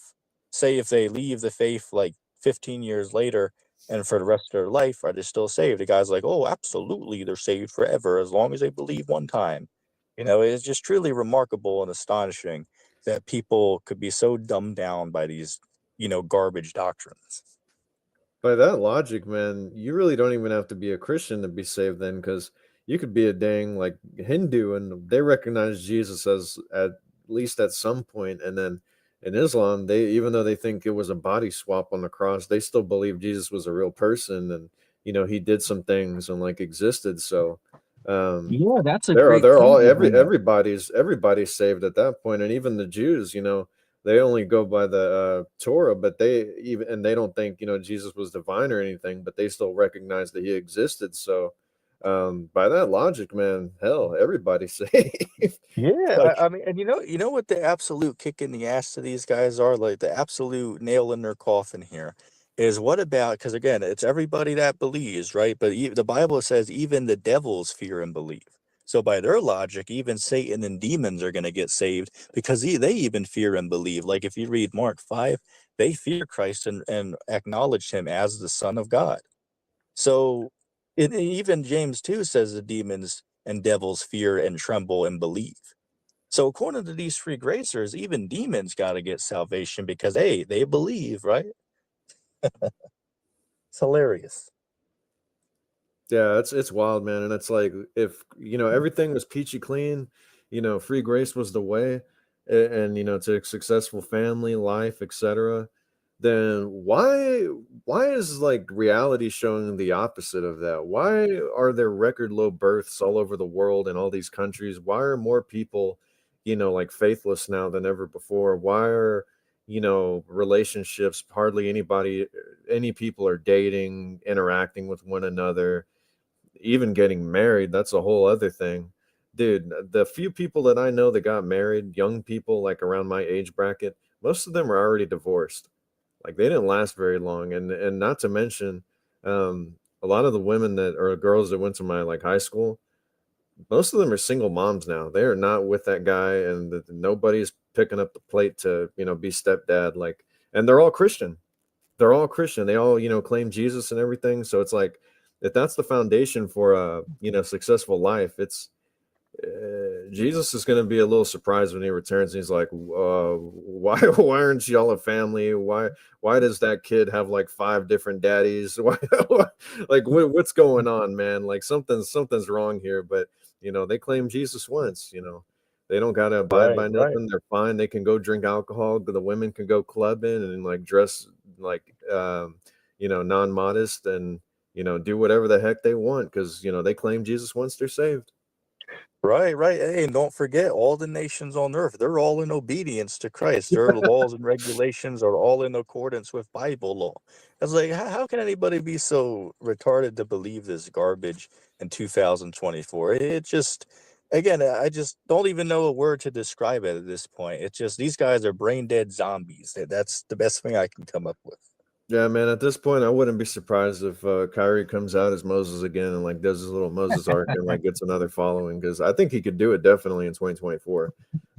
say, if they leave the faith like 15 years later and for the rest of their life, are they still saved? The guy's like, oh, absolutely, they're saved forever as long as they believe one time. It's just truly remarkable and astonishing that people could be so dumbed down by these, garbage doctrines. By that logic, man, you really don't even have to be a Christian to be saved then, because you could be a dang like Hindu and they recognize Jesus as at least at some point, and then in Islam, they even though they think it was a body swap on the cross, they still believe Jesus was a real person and he did some things and like existed. So um Yeah, that's a they're great they're all point you bring up. everybody's saved at that point, and even the Jews, they only go by the Torah, but they don't think Jesus was divine or anything, but they still recognize that he existed. So, by that logic, man, hell, everybody's saved. Yeah, Like, I mean, and you know what the absolute kick in the ass to these guys are, like the absolute nail in their coffin here is what about, because again, it's everybody that believes, right? But the Bible says even the devils fear and believe. So by their logic, even Satan and demons are going to get saved because they even fear and believe. Like if you read Mark 5, they fear Christ and acknowledge him as the Son of God. So even James 2 says the demons and devils fear and tremble and believe. So according to these free gracers, even demons got to get salvation because hey, they believe, right? It's hilarious. yeah, it's wild, man, and it's like if everything was peachy clean, free grace was the way, and to a successful family life, etc. Then why is like reality showing the opposite of that? Why are there record low births all over the world in all these countries? Why are more people, like faithless now than ever before? Why are relationships hardly any people are dating, interacting with one another, even getting married? That's a whole other thing. Dude, the few people that I know that got married, young people like around my age bracket, most of them are already divorced. Like they didn't last very long, and not to mention, a lot of the women that or girls that went to my like high school, most of them are single moms now. They are not with that guy, and nobody's picking up the plate to be stepdad. Like, and they're all Christian. They're all Christian. They all claim Jesus and everything. So it's like if that's the foundation for a successful life, it's Jesus is going to be a little surprised when he returns. And he's like, "Why? Why aren't y'all a family? Why does that kid have like 5 different daddies? Why? Like, what's going on, man? Like, something's wrong here." But they claim Jesus once. They don't gotta abide Right, by right. nothing. They're fine. They can go drink alcohol. The women can go clubbing and like dress like non-modest and do whatever the heck they want because they claim Jesus once they're saved. Right, right. Hey, and don't forget, all the nations on earth, they're all in obedience to Christ. Their laws and regulations are all in accordance with Bible law. It's like, how can anybody be so retarded to believe this garbage in 2024? It just, again, I just don't even know a word to describe it at this point. It's just, these guys are brain dead zombies. That's the best thing I can come up with. Yeah, man. At this point, I wouldn't be surprised if Kyrie comes out as Moses again and like does his little Moses arc and like gets another following because I think he could do it definitely in 2024.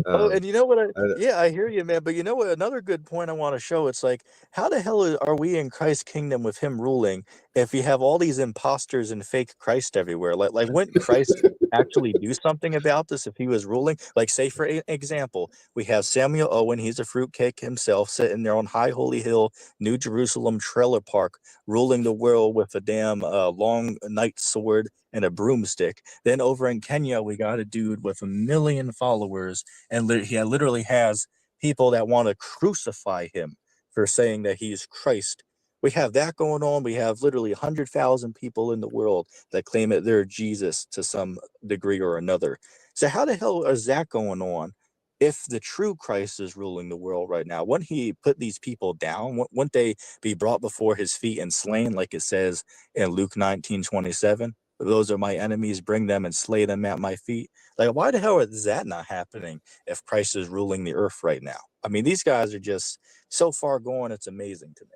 Oh, and Um, you know what? I, Yeah, I hear you, man. But you know what? Another good point I want to show. It's like, how the hell are we in Christ's kingdom with him ruling if you have all these imposters and fake Christ everywhere? Like, wouldn't Christ actually do something about this if he was ruling? Like, say for example, we have Samuel Owen. He's a fruitcake himself, sitting there on High Holy Hill, New Jerusalem trailer park, ruling the world with a damn long knight sword and a broomstick. Then over in Kenya, we got a dude with 1 million followers and he literally has people that want to crucify him for saying that he's Christ We have that going on. We have literally 100,000 people in the world that claim that they're Jesus to some degree or another. So how the hell is that going on if the true Christ is ruling the world right now? Wouldn't he put these people down? Wouldn't they be brought before his feet and slain, like it says in Luke 19:27? Those are my enemies, bring them and slay them at my feet. Like, why the hell is that not happening if Christ is ruling the earth right now? I mean, these guys are just so far gone, it's amazing to me.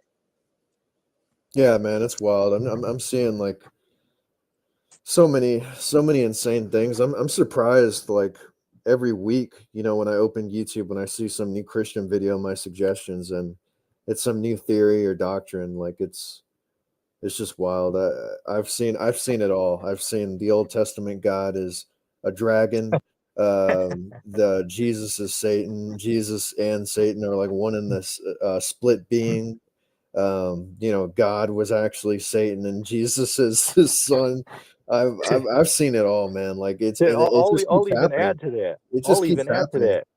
Yeah, man, it's wild. I'm seeing like so many insane things. I'm surprised like every week, when I open YouTube, when I see some new Christian video, my suggestions, and it's some new theory or doctrine, like it's just wild. I've seen it all. I've seen the Old Testament God is a dragon. The Jesus is Satan. Jesus and Satan are like one in this split being. God was actually Satan and Jesus is his son. I've seen it all, man. Like Yeah, it just I'll keeps even happening. add to that. It just I'll keeps even add to happening. that.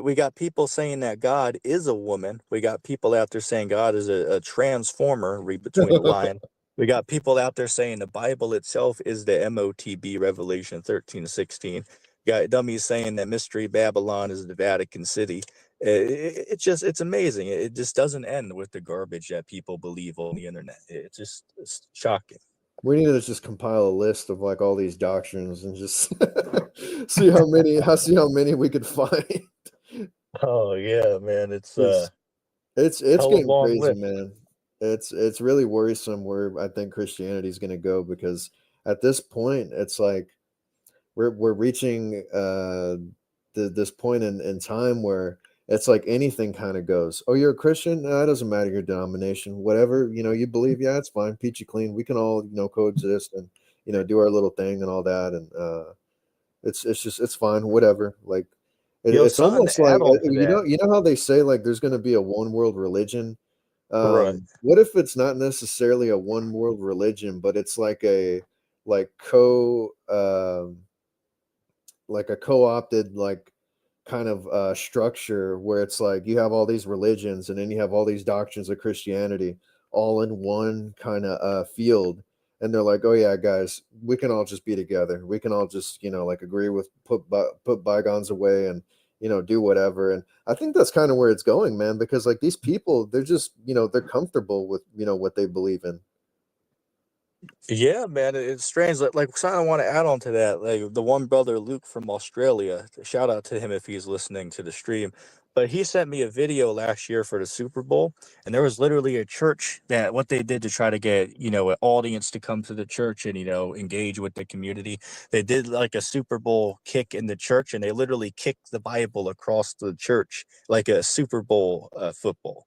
We got people saying that God is a woman. We got people out there saying God is a transformer, read between the line. We got people out there saying the Bible itself is the MOTB, Revelation 13:16. Got dummies saying that Mystery Babylon is the Vatican City. It's amazing. It just doesn't end with the garbage that people believe on the internet. It's shocking. We need to just compile a list of like all these doctrines and just see how many we could find. Oh yeah, man. It's It's it's hell of a getting long crazy, list. man. It's really worrisome where I think Christianity is going to go, because at this point it's like we're reaching this point in time where it's like anything kind of goes. Oh, you're a Christian? No, it doesn't matter your denomination. Whatever, you believe, yeah, it's fine. Peachy clean. We can all, coexist and, do our little thing and all that. And it's fine, whatever. Like Yo, it's son, almost like add on to you that. know you know how they say like there's going to be a one world religion. Right. What if it's not necessarily a one world religion, but it's like a like co like a co-opted like kind of structure where it's like you have all these religions and then you have all these doctrines of Christianity all in one kind of field, and they're like, oh yeah, guys, we can all just be together, we can all just like agree with put bygones away and do whatever. And I think that's kind of where it's going, man, because like these people, they're just they're comfortable with what they believe in. Yeah, man, it's strange. Like, so I want to add on to that. Like the one brother Luke from Australia. Shout out to him if he's listening to the stream. But he sent me a video last year for the Super Bowl, and there was literally a church that what they did to try to get an audience to come to the church and engage with the community. They did like a Super Bowl kick in the church, and they literally kicked the Bible across the church like a Super Bowl football.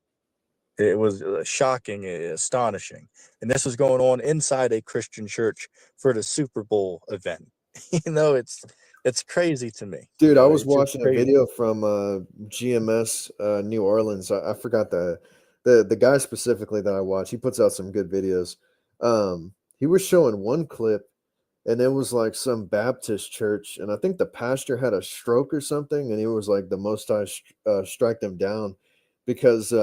It was shocking, astonishing. And this was going on inside a Christian church for the Super Bowl event. It's crazy to me. Dude, I was It's just watching a crazy. video from GMS New Orleans. I forgot the guy specifically that I watch. He puts out some good videos. He was showing one clip, and it was like some Baptist church, and I think the pastor had a stroke or something, and he was like, the Most High strike him down because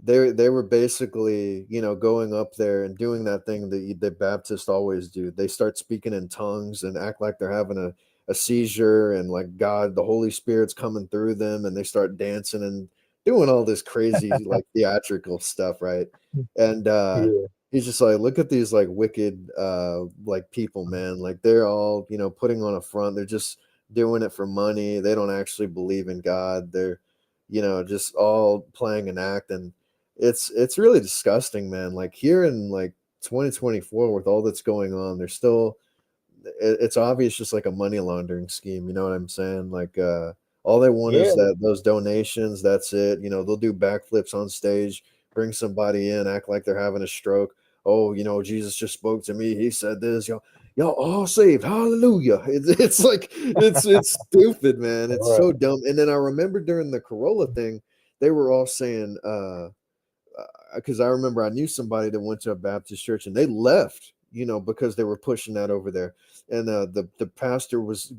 they were basically going up there and doing that thing that the Baptists always do. They start speaking in tongues and act like they're having a seizure, and like God, the Holy Spirit's coming through them, and they start dancing and doing all this crazy like theatrical stuff, right? And Yeah. he's just like, look at these like wicked like people, man. Like they're all putting on a front. They're just doing it for money. They don't actually believe in God. They're just all playing an act. And it's really disgusting, man. Like here in like 2024 with all that's going on, there's still it's obvious just like a money laundering scheme, you know what I'm saying? Like all they want is Yeah. that those donations, that's it. They'll do backflips on stage, bring somebody in, act like they're having a stroke. Oh, Jesus just spoke to me. He said this, y'all all saved. Hallelujah. It's like it's stupid, man. It's Right. so dumb. And then I remember during the Corolla thing, they were all saying because I remember I knew somebody that went to a Baptist church and they left, because they were pushing that over there. And the pastor was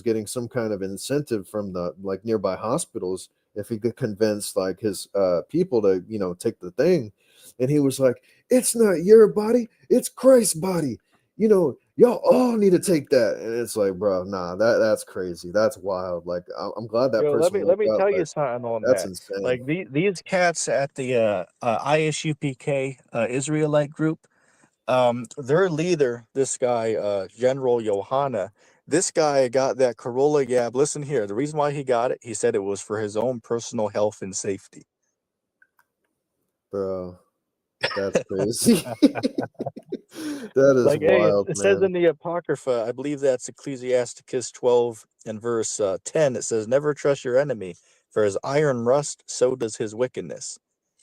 getting some kind of incentive from the like nearby hospitals if he could convince like his people to take the thing. And he was like, it's not your body, it's Christ's body. You know, y'all all need to take that. And it's like, bro, nah, that's crazy. That's wild. Like, I'm glad that Yo, person let woke me up, tell you but something on that's that. insane. Like these cats at the ISUPK Israelite group, their leader, this guy, General Johanna, this guy got that Corolla Gab. Listen here, the reason why he got it, he said it was for his own personal health and safety. Bro, that's crazy. That is Like, hey, wild, it says man. in the Apocrypha, I believe that's Ecclesiasticus 12 and verse 10, it says, never trust your enemy, for as iron rust, so does his wickedness.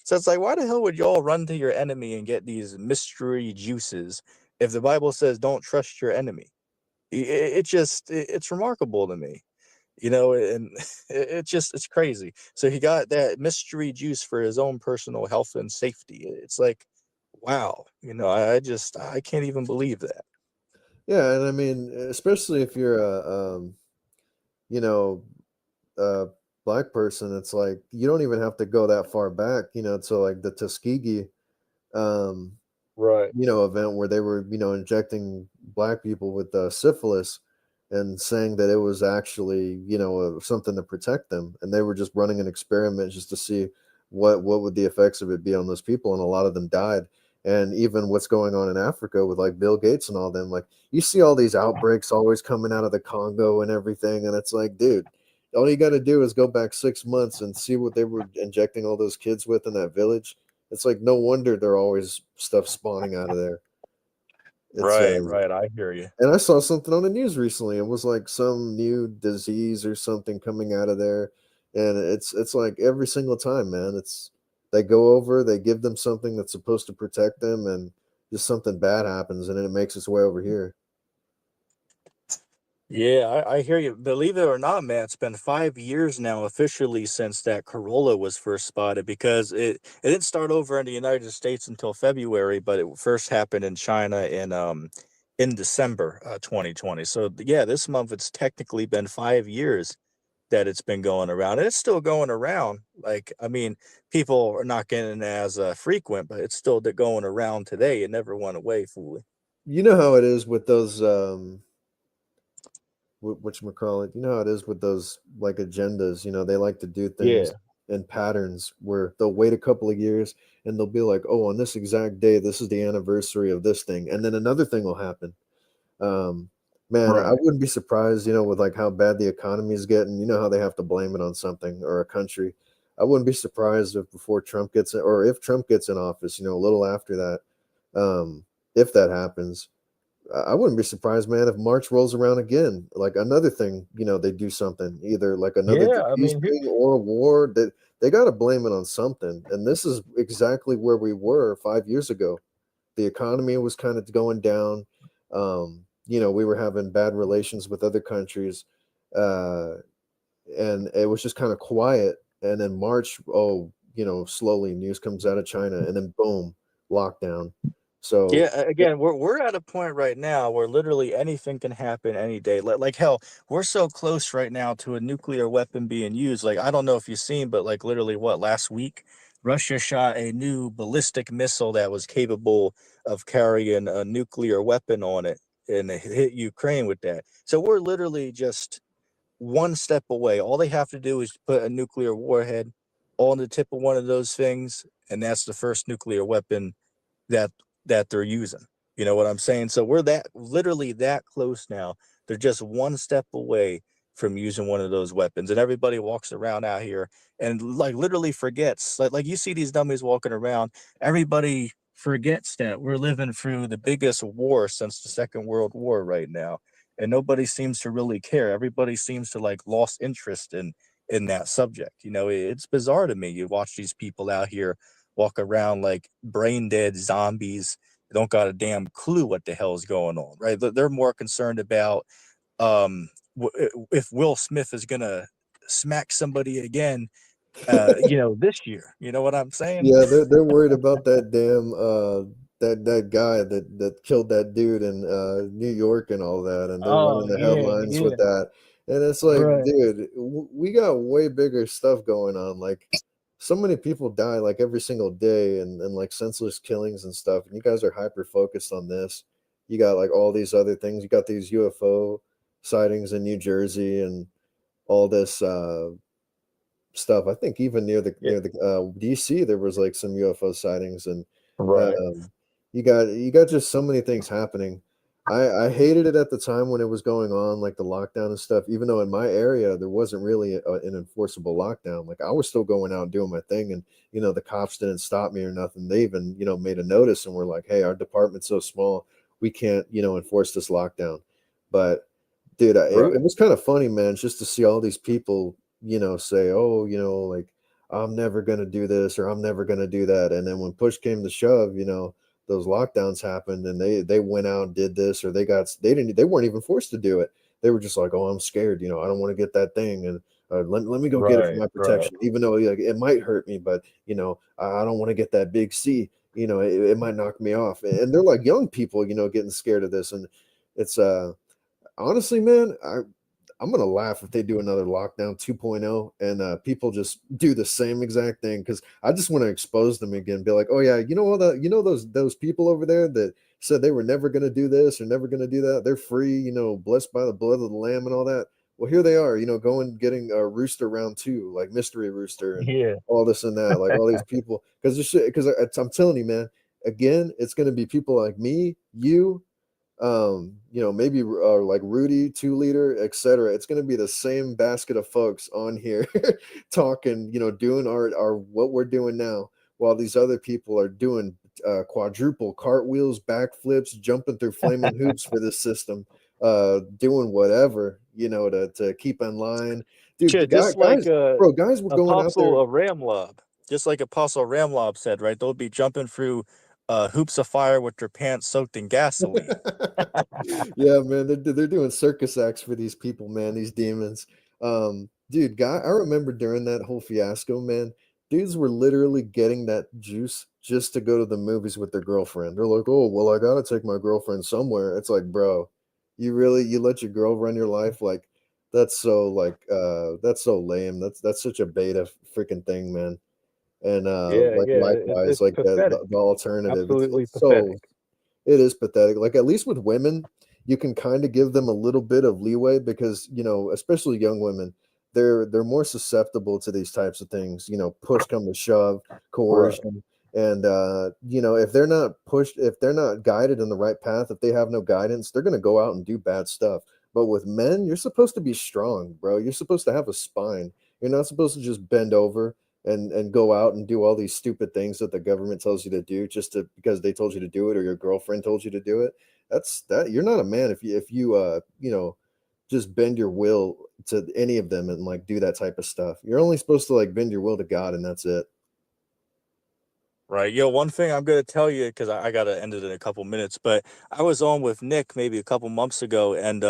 So it's like, why the hell would y'all run to your enemy and get these mystery juices if the Bible says don't trust your enemy? It's remarkable to me, and it's crazy. So he got that mystery juice for his own personal health and safety. It's like, wow, I can't even believe that. Yeah, and I mean, especially if you're you know, a black person, it's like you don't even have to go that far back, to like the Tuskegee um Right. event where they were, injecting black people with syphilis and saying that it was actually, something to protect them. And they were just running an experiment just to see what would the effects of it be on those people. And a lot of them died. And even what's going on in Africa with like Bill Gates and all them, like you see all these outbreaks always coming out of the Congo and everything. And it's like, dude, all you got to do is go back 6 months and see what they were injecting all those kids with in that village. It's like no wonder there are always stuff spawning out of there. It's Right. I hear you. and I saw something on the news recently. It was like some new disease or something coming out of there, and it's like every single time, man. It's they go over, they give them something that's supposed to protect them, and just something bad happens, and then it makes its way over here. Yeah, I hear you. Believe it or not, man, it's been 5 years now officially since that Corolla was first spotted because it didn't start over in the United States until February, but it first happened in China in December 2020. So yeah, this month it's technically been 5 years that it's been going around. And it's still going around. Like, I mean, people are not getting as frequent, but it's still going around today. It never went away fully. You know how it is with those whatchamacallit, you know how it is with those like agendas, they like to do things Yeah. in patterns where they'll wait a couple of years and they'll be like, oh, on this exact day, this is the anniversary of this thing. And then another thing will happen. Um, Man, I Right. wouldn't be surprised, with like how bad the economy is getting, how they have to blame it on something or a country. I wouldn't be surprised if before Trump gets in, or if Trump gets in office, a little after that, if that happens, I wouldn't be surprised, man, if March rolls around again. Like another thing, they do something, either like another Yeah. I disease mean, thing or a war. That they got to blame it on something. And this is exactly where we were 5 years ago. The economy was kind of going down. We were having bad relations with other countries, uh, and it was just kind of quiet. And then March, oh, slowly news comes out of China, and then boom, lockdown. So yeah, again, we're at a point right now where literally anything can happen any day. Like hell, we're so close right now to a nuclear weapon being used. Like I don't know if you've seen, but like literally what last week, Russia shot a new ballistic missile that was capable of carrying a nuclear weapon on it, and it hit Ukraine with that. So we're literally just one step away. All they have to do is put a nuclear warhead on the tip of one of those things, and that's the first nuclear weapon that they're using. You know what I'm saying? So we're that literally that close now. They're just one step away from using one of those weapons. And everybody walks around out here and like literally forgets. Like you see these dummies walking around, everybody forgets that we're living through the biggest war since the Second World War right now. And nobody seems to really care. Everybody seems to like lost interest in that subject. It's bizarre to me. You watch these people out here walk around like brain dead zombies. They don't got a damn clue what the hell is going on, right? They're more concerned about if Will Smith is gonna smack somebody again, this year. You know what I'm saying? yeah, they're worried about that damn that guy that killed that dude in New York and all that, and they're Oh running the yeah, headlines with yeah, that. And it's like, right. dude, we got way bigger stuff going on. Like, so many people die like every single day, and like senseless killings and stuff. And you guys are hyper focused on this. You got like all these other things. You got these UFO sightings in New Jersey and all this stuff. I think even Yeah. near the DC there was like some UFO sightings, and Right. you got just so many things happening. I hated it at the time when it was going on, like the lockdown and stuff. Even though in my area there wasn't really an enforceable lockdown, like I was still going out and doing my thing, and the cops didn't stop me or nothing. They even made a notice and were like, "Hey, our department's so small, we can't enforce this lockdown." But dude, it Right. was kind of funny, man, just to see all these people, say, "Oh, like I'm never gonna do this or I'm never gonna do that," and then when push came to shove, those lockdowns happened, and they went out and did this, or they weren't even forced to do it. They were just like, "Oh, I'm scared, I don't want to get that thing, and let me go get it for Right. my Right. protection, even though like it might hurt me, but I don't want to get that big C. It might knock me off." And they're like young people, getting scared of this, and it's honestly, man, I'm gonna laugh if they do another lockdown 2.0 and people just do the same exact thing, because I just want to expose them again, be like, "Oh yeah, all that, those people over there that said they were never gonna do this or never gonna do that, they're free, blessed by the blood of the lamb and all that. Well, here they are, going getting a rooster round two, like mystery rooster and Yeah. all this and that, like all these people, because I'm telling you, man, again, it's gonna be people like me, you, maybe like Rudy, 2 liter, etc. It's going to be the same basket of folks on here talking, doing our what we're doing now, while these other people are doing quadruple cartwheels, backflips, jumping through flaming hoops for this system, doing whatever, to keep in line. Dude, the Shit, just like guys were going out there. Apostle of Ramlob. Just like Apostle Ramlob said, right? They'll be jumping through hoops of fire with their pants soaked in gasoline. Yeah, man, they're doing circus acts for these people, man, these demons. Dude, I remember during that whole fiasco, man, dudes were literally getting that juice just to go to the movies with their girlfriend. They're like, "Oh, well, I gotta take my girlfriend somewhere." It's like, bro, you let your girl run your life? Like, that's so lame. That's such a beta freaking thing, man. And Yeah, like yeah. likewise, It's like pathetic. the alternative, Absolutely it's so pathetic. it is pathetic. Like at least with women, you can kind of give them a little bit of leeway because, especially young women, they're more susceptible to these types of things, push come to shove, Right. coercion. And if they're not pushed, if they're not guided in the right path, if they have no guidance, they're gonna go out and do bad stuff. But with men, you're supposed to be strong, bro. You're supposed to have a spine. You're not supposed to just bend over and go out and do all these stupid things that the government tells you to do just to because they told you to do it or your girlfriend told you to do it. That you're not a man if you just bend your will to any of them and like do that type of stuff. You're only supposed to like bend your will to God, and that's it. Right. Yo, one thing I'm gonna tell you because I gotta end it in a couple minutes, but I was on with Nick maybe a couple months ago, and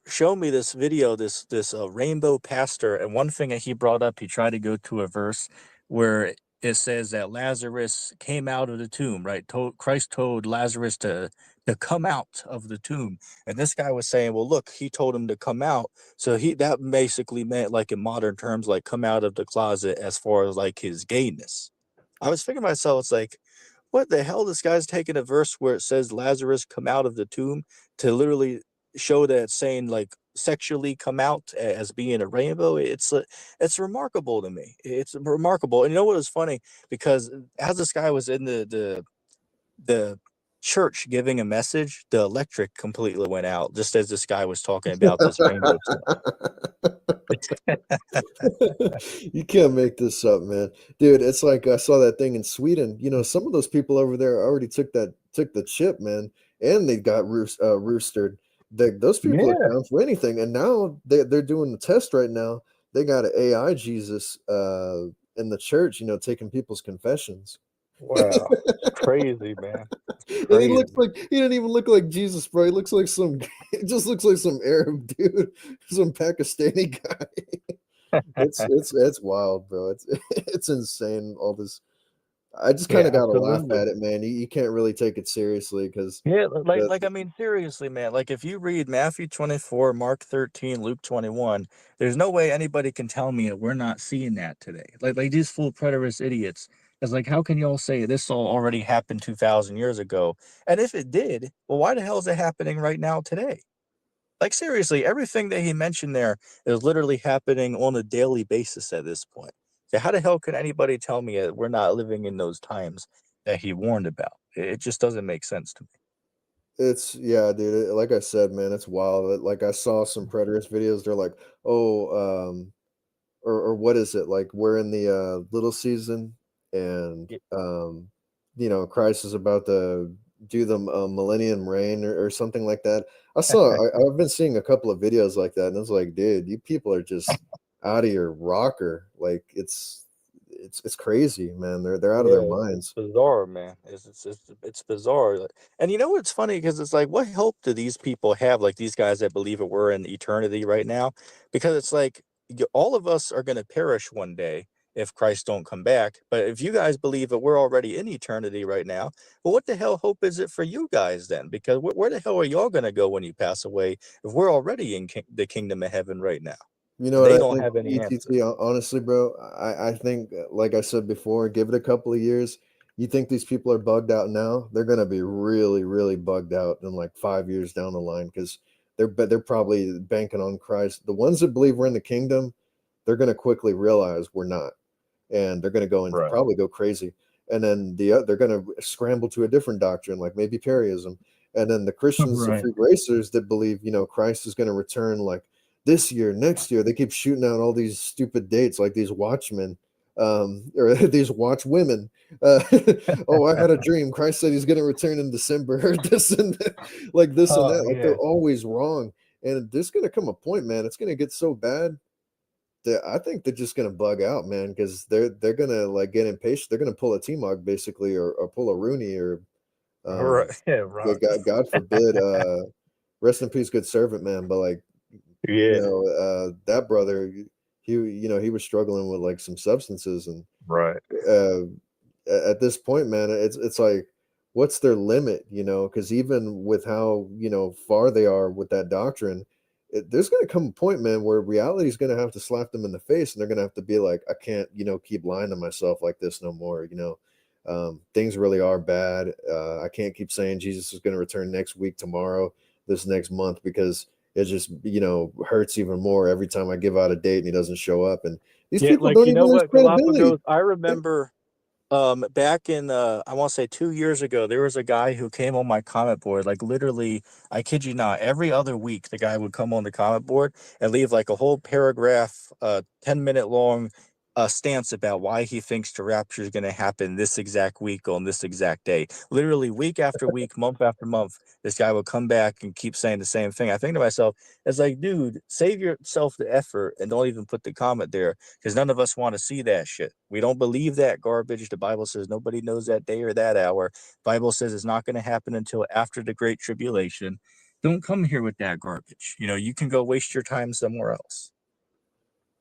showed me this video, this rainbow pastor, and one thing that he brought up, he tried to go to a verse where it says that Lazarus came out of the tomb, right? Christ told Lazarus to come out of the tomb, and this guy was saying, well, look, he told him to come out, so he that basically meant like in modern terms, like come out of the closet as far as like his gayness. I was thinking to myself, it's like, what the hell? This guy's taking a verse where it says Lazarus come out of the tomb to literally show that it's saying like sexually come out as being a rainbow. It's remarkable to me. It's remarkable. And you know what was funny? Because as this guy was in the church giving a message, the electric completely went out just as this guy was talking about this rainbow stuff. You can't make this up, man. Dude, it's like I saw that thing in Sweden. Some of those people over there already took the chip, man, and they got roostered. Those people are Yeah. down for anything, and now they're doing the test right now. They got an AI Jesus in the church, taking people's confessions. Wow. It's crazy, man. It's And crazy. he didn't even look like Jesus, bro. He looks like some it just looks like some Arab dude, some Pakistani guy. It's wild, bro. It's it's insane. All this. I just kind Yeah, of got to laugh absolutely. at it, man. You can't really take it seriously because Yeah, the, I mean, seriously, man. Like, if you read Matthew 24, Mark 13, Luke 21, there's no way anybody can tell me that we're not seeing that today. Like these full preterist idiots. It's like, how can y'all say this all already happened 2,000 years ago? And if it did, well, why the hell is it happening right now today? Like, seriously, everything that he mentioned there is literally happening on a daily basis at this point. So how the hell can anybody tell me that we're not living in those times that he warned about? It just doesn't make sense to me. it's yeah, dude. Like I said, man, it's wild. Like I saw some preterist videos. They're like, oh, or what is it like? We're in the little season, and Christ is about to do the millennium reign or something like that. I've been seeing a couple of videos like that, and it's like, dude, you people are just out of your rocker. Like it's crazy, man. They're out of their Yeah, it's minds. bizarre, man. It's bizarre. And you know what's funny? Because it's like, what hope do these people have? Like these guys that believe that we're in eternity right now, because it's like all of us are going to perish one day if Christ don't come back. But if you guys believe that we're already in eternity right now, well, what the hell hope is it for you guys then? Because where the hell are y'all going to go when you pass away if we're already in the kingdom of heaven right now? You know And what they I don't think, have any ETT, answers. honestly, bro? I think, like I said before, give it a couple of years. You think these people are bugged out now? They're gonna be really, really bugged out in like 5 years down the line because they're probably banking on Christ. The ones that believe we're in the kingdom, they're gonna quickly realize we're not, and they're gonna go and Right. probably go crazy. And then they're gonna scramble to a different doctrine, like maybe Parism. And then the Christians, the Right. free gracers that believe, Christ is gonna return like this year, next year. They keep shooting out all these stupid dates, like these watchmen, or these watch women. Uh, oh, I had a dream. Christ said he's going to return in December, or this and that, like this and Oh that. Like they're yeah. always wrong. And there's going to come a point, man. It's going to get so bad that I think they're just going to bug out, man, because they're going to like get impatient. They're going to pull a T-Mog basically, or pull a Rooney, or Right. um, Yeah. yeah, Right. God forbid. Rest in peace, good servant, man. But like Yeah. that brother, he was struggling with like some substances, and Right. uh, at this point, man, it's like, what's their limit? Because even with how far they are with that doctrine, there's going to come a point, man, where reality is going to have to slap them in the face, and they're going to have to be like, I can't, keep lying to myself like this no more. Things really are bad. I can't keep saying Jesus is going to return next week, tomorrow, this next month, because it just hurts even more every time I give out a date and he doesn't show up. And these Yeah, people like don't you even know lose what, Galapagos, credibility. I remember back in I want to say 2 years ago, there was a guy who came on my comment board, like literally, I kid you not, every other week the guy would come on the comment board and leave like a whole paragraph, 10-minute long stance about why he thinks the rapture is going to happen this exact week on this exact day. Literally week after week, month after month, this guy would come back and keep saying the same thing. I think to myself, it's like, dude, save yourself the effort and don't even put the comment there, because none of us want to see that shit. We don't believe that garbage. The Bible says nobody knows that day or that hour. Bible says it's not going to happen until after the great tribulation. Don't come here with that garbage. You can go waste your time somewhere else.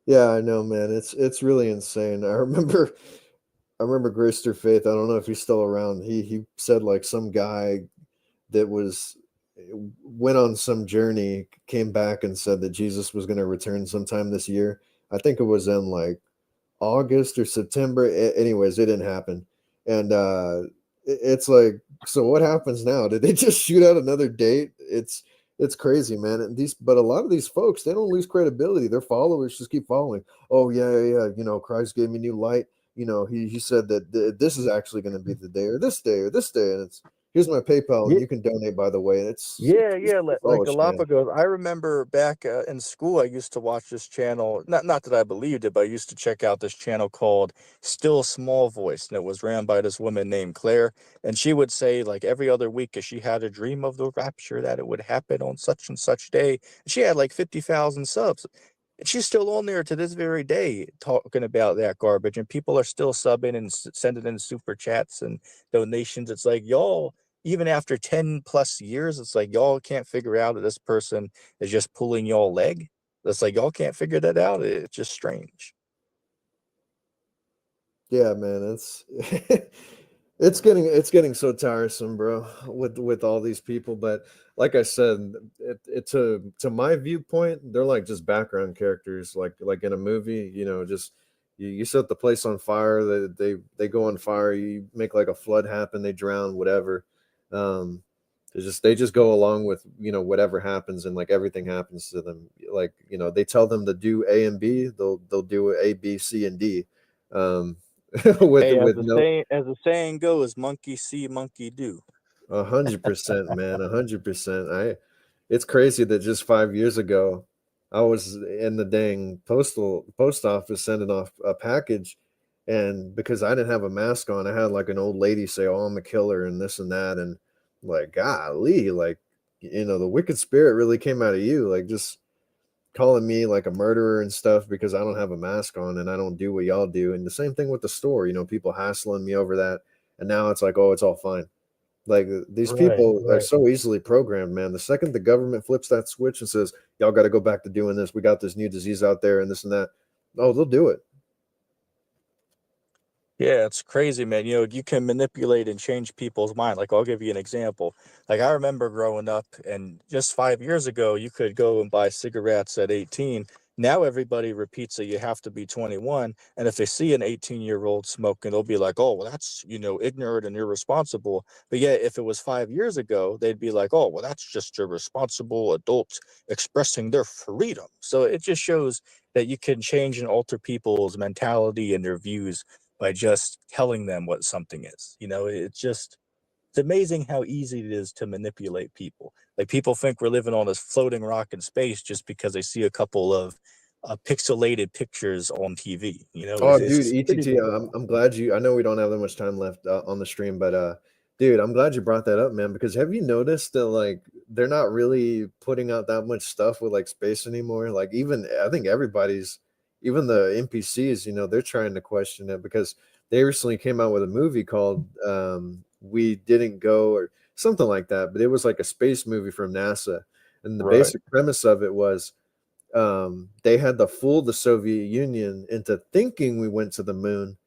Yeah, I know, man. It's really insane. I remember Grace Through Faith. I don't know if he's still around. He said like some guy that went on some journey, came back and said that Jesus was going to return sometime this year. I think it was in like August or September. Anyways, it didn't happen. And it's like, so what happens now? Did they just shoot out another date? It's crazy, man. And but a lot of these folks, they don't lose credibility. Their followers just keep following. Oh yeah, yeah, yeah. Christ gave me new light. He said that this is actually going to be the day, or this day, or this day, and it's here's my PayPal, and you can donate. By the way, Yeah, it's yeah, like hellish, man. Galapagos. I remember back in school, I used to watch this channel. Not that I believed it, but I used to check out this channel called Still Small Voice, and it was ran by this woman named Claire. And she would say, like every other week, if she had a dream of the rapture that it would happen on such and such day. She had like 50,000 subs. And she's still on there to this very day talking about that garbage, and people are still subbing and sending in super chats and donations. It's like, y'all, even after 10 plus years, it's like y'all can't figure out that this person is just pulling y'all leg. It's like y'all can't figure that out. It's just strange. Yeah, man, it's it's getting so tiresome, bro, with all these people. But like I said, it to my viewpoint, they're like just background characters, like in a movie. Just you set the place on fire, they go on fire, you make like a flood happen, they drown, whatever. Um, they just go along with whatever happens, and like everything happens to them. Like they tell them to do A and B, they'll do A, B, C, and D. Um, Hey, with no. as the saying goes, monkey see, monkey do. 100%, man, 100%. It's crazy that just 5 years ago, I was in the dang post office sending off a package, and because I didn't have a mask on, I had like an old lady say, "Oh, I'm a killer," and this and that, and like, golly, like, the wicked spirit really came out of you, like just calling me like a murderer and stuff because I don't have a mask on and I don't do what y'all do. And the same thing with the store, people hassling me over that, and now it's like, oh, it's all fine. Like these Right, people are right. so easily programmed, man. The second the government flips that switch and says, "Y'all got to go back to doing this. We got this new disease out there and this and that." Oh, they'll do it. Yeah, it's crazy, man. You can manipulate and change people's mind. Like, I'll give you an example. Like, I remember growing up, and just 5 years ago, you could go and buy cigarettes at 18. Now everybody repeats that you have to be 21. And if they see an 18-year-old smoking, they'll be like, oh, well, that's, ignorant and irresponsible. But yet, if it was 5 years ago, they'd be like, oh, well, that's just irresponsible adults expressing their freedom. So it just shows that you can change and alter people's mentality and their views by just telling them what something is. It's amazing how easy it is to manipulate people. Like, people think we're living on this floating rock in space just because they see a couple of pixelated pictures on TV. Oh, It's dude, just pretty ETT, bizarre. I'm glad I know we don't have that much time left on the stream, but dude, I'm glad you brought that up, man, because have you noticed that like they're not really putting out that much stuff with like space anymore? Like even I think even the NPCs, they're trying to question it because they recently came out with a movie called We Didn't Go or something like that, but it was like a space movie from NASA. And the Right. basic premise of it was they had to fool the Soviet Union into thinking we went to the moon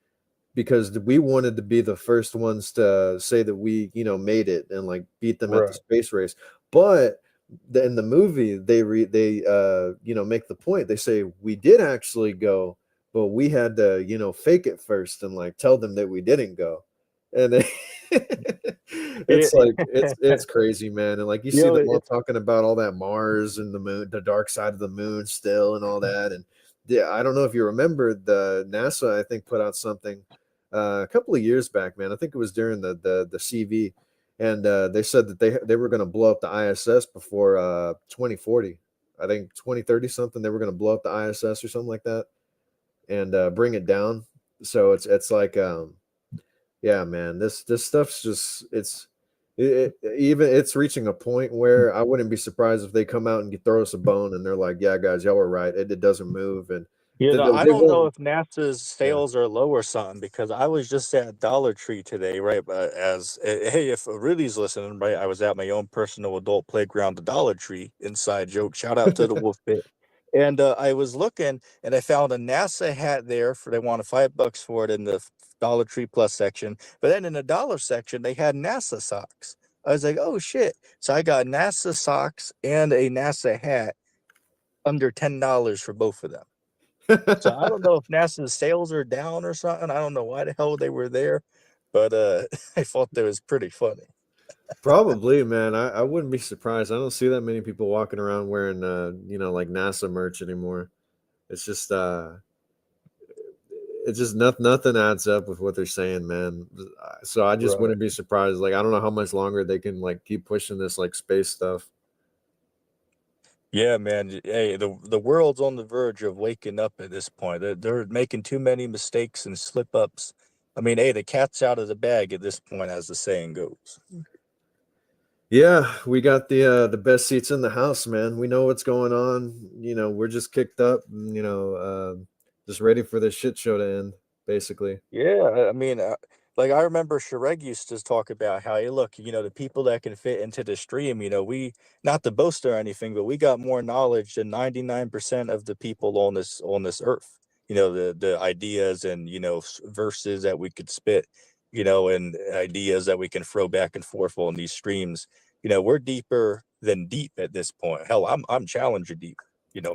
because we wanted to be the first ones to say that we, made it and like beat them at the Right. space race. But in the movie, make the point. They say we did actually go, but we had to, fake it first and like tell them that we didn't go. And they, Yeah. it's like it's crazy, man. And like you you see know, them it, all talking about all that Mars and the moon, the dark side of the moon still and all that. And yeah, I don't know if you remember the NASA, I think, put out something a couple of years back, man. I think it was during the CV, and they said that they were going to blow up the ISS before 2040. I think 2030 something. They were going to blow up the ISS or something like that and bring it down. So it's like yeah, man, this stuff's just even it's reaching a point where I wouldn't be surprised if they come out and throw us a bone and they're like, yeah, guys, y'all were right. It doesn't move, and I they don't know won't. if NASA's Yeah. sales are low or something because I was just at Dollar Tree today, right? But hey, if Ridley's listening, right, I was at my own personal adult playground, the Dollar Tree. Inside joke. Shout out to the Wolf Pit. And I was looking, and I found a NASA hat there for they wanted $5 for it in the Dollar Tree Plus section. But then in the dollar section, they had NASA socks. I was like, oh shit! So I got NASA socks and a NASA hat under $10 for both of them. So I don't know if NASA's sales are down or something. I don't know why the hell they were there, but I thought that was pretty funny. Probably, man. I wouldn't be surprised. I don't see that many people walking around wearing like NASA merch anymore. It's just nothing adds up with what they're saying, man. So I just Right. wouldn't be surprised. Like I don't know how much longer they can like keep pushing this like space stuff. Yeah, man. Hey, the world's on the verge of waking up at this point. They're making too many mistakes and slip ups. I mean, hey, the cat's out of the bag at this point, as the saying goes. Yeah, we got the best seats in the house, man. We know what's going on. We're just kicked up, and, just ready for this shit show to end, basically. Yeah, I mean, like I remember Shrek used to talk about how, hey, look, the people that can fit into the stream, we not to boast or anything, but we got more knowledge than 99% of the people on this earth. the ideas and, verses that we could spit, and ideas that we can throw back and forth on these streams. We're deeper than deep at this point. Hell, I'm challenger deep,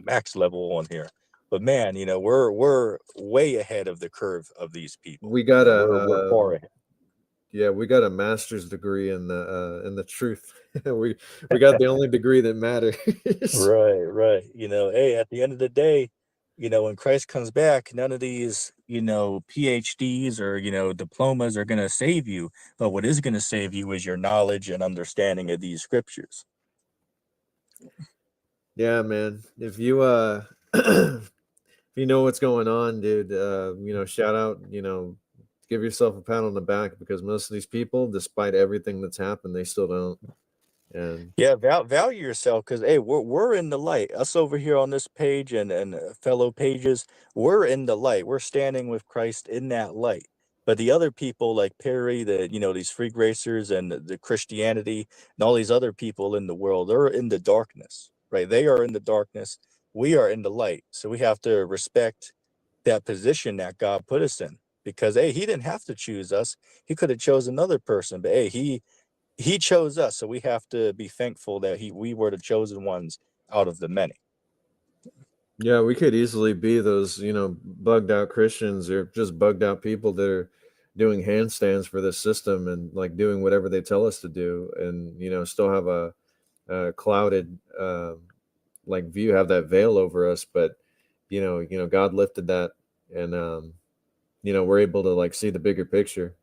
max level on here. But man, we're way ahead of the curve of these people. We got We're far ahead. yeah, we got a master's degree in the truth. we got the only degree that matters. Right. Hey, at the end of the day, when Christ comes back, none of these, PhDs or, diplomas are going to save you. But what is going to save you is your knowledge and understanding of these scriptures. Yeah, man. If you if you know what's going on, dude, shout out, give yourself a pat on the back, because most of these people, despite everything that's happened, they still don't. And Yeah, value yourself, because hey, we're in the light. Us over here on this page and fellow pages, we're in the light. We're standing with Christ in that light. But the other people like Perry, these freak racers and the Christianity and all these other people in the world, they're in the darkness, right? They are in the darkness. We are in the light. So we have to respect that position that God put us in, because hey, he didn't have to choose us. He could have chosen another person, but hey, he chose us, so we have to be thankful that we were the chosen ones out of the many. yeah, we could easily be those, bugged out Christians, or just bugged out people that are doing handstands for the system and like doing whatever they tell us to do, and still have a clouded like view, have that veil over us. But God lifted that, and we're able to like see the bigger picture.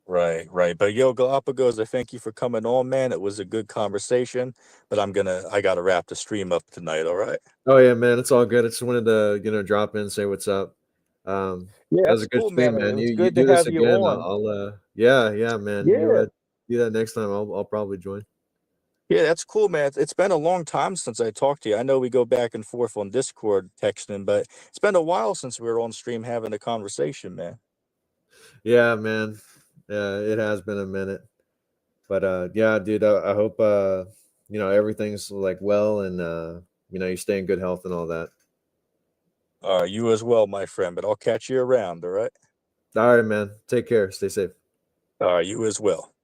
Right. But yo, Galapagos, I thank you for coming on, man. It was a good conversation, but I gotta wrap the stream up tonight. All right. Oh yeah, man, it's all good. I just wanted to drop in, say what's up. Yeah, That was that's a good cool, man. stream, It man. was You good to do this have you again, on. yeah, man. You Yeah. do that next time. I'll probably join. Yeah, that's cool, man. It's been a long time since I talked to you. I know we go back and forth on Discord texting, but it's been a while since we were on stream having a conversation, man. Yeah, man. Yeah, it has been a minute. But yeah, dude, I hope everything's like well, and you stay in good health and all that. You as well, my friend, but I'll catch you around, all right? All right, man. Take care. Stay safe. You as well.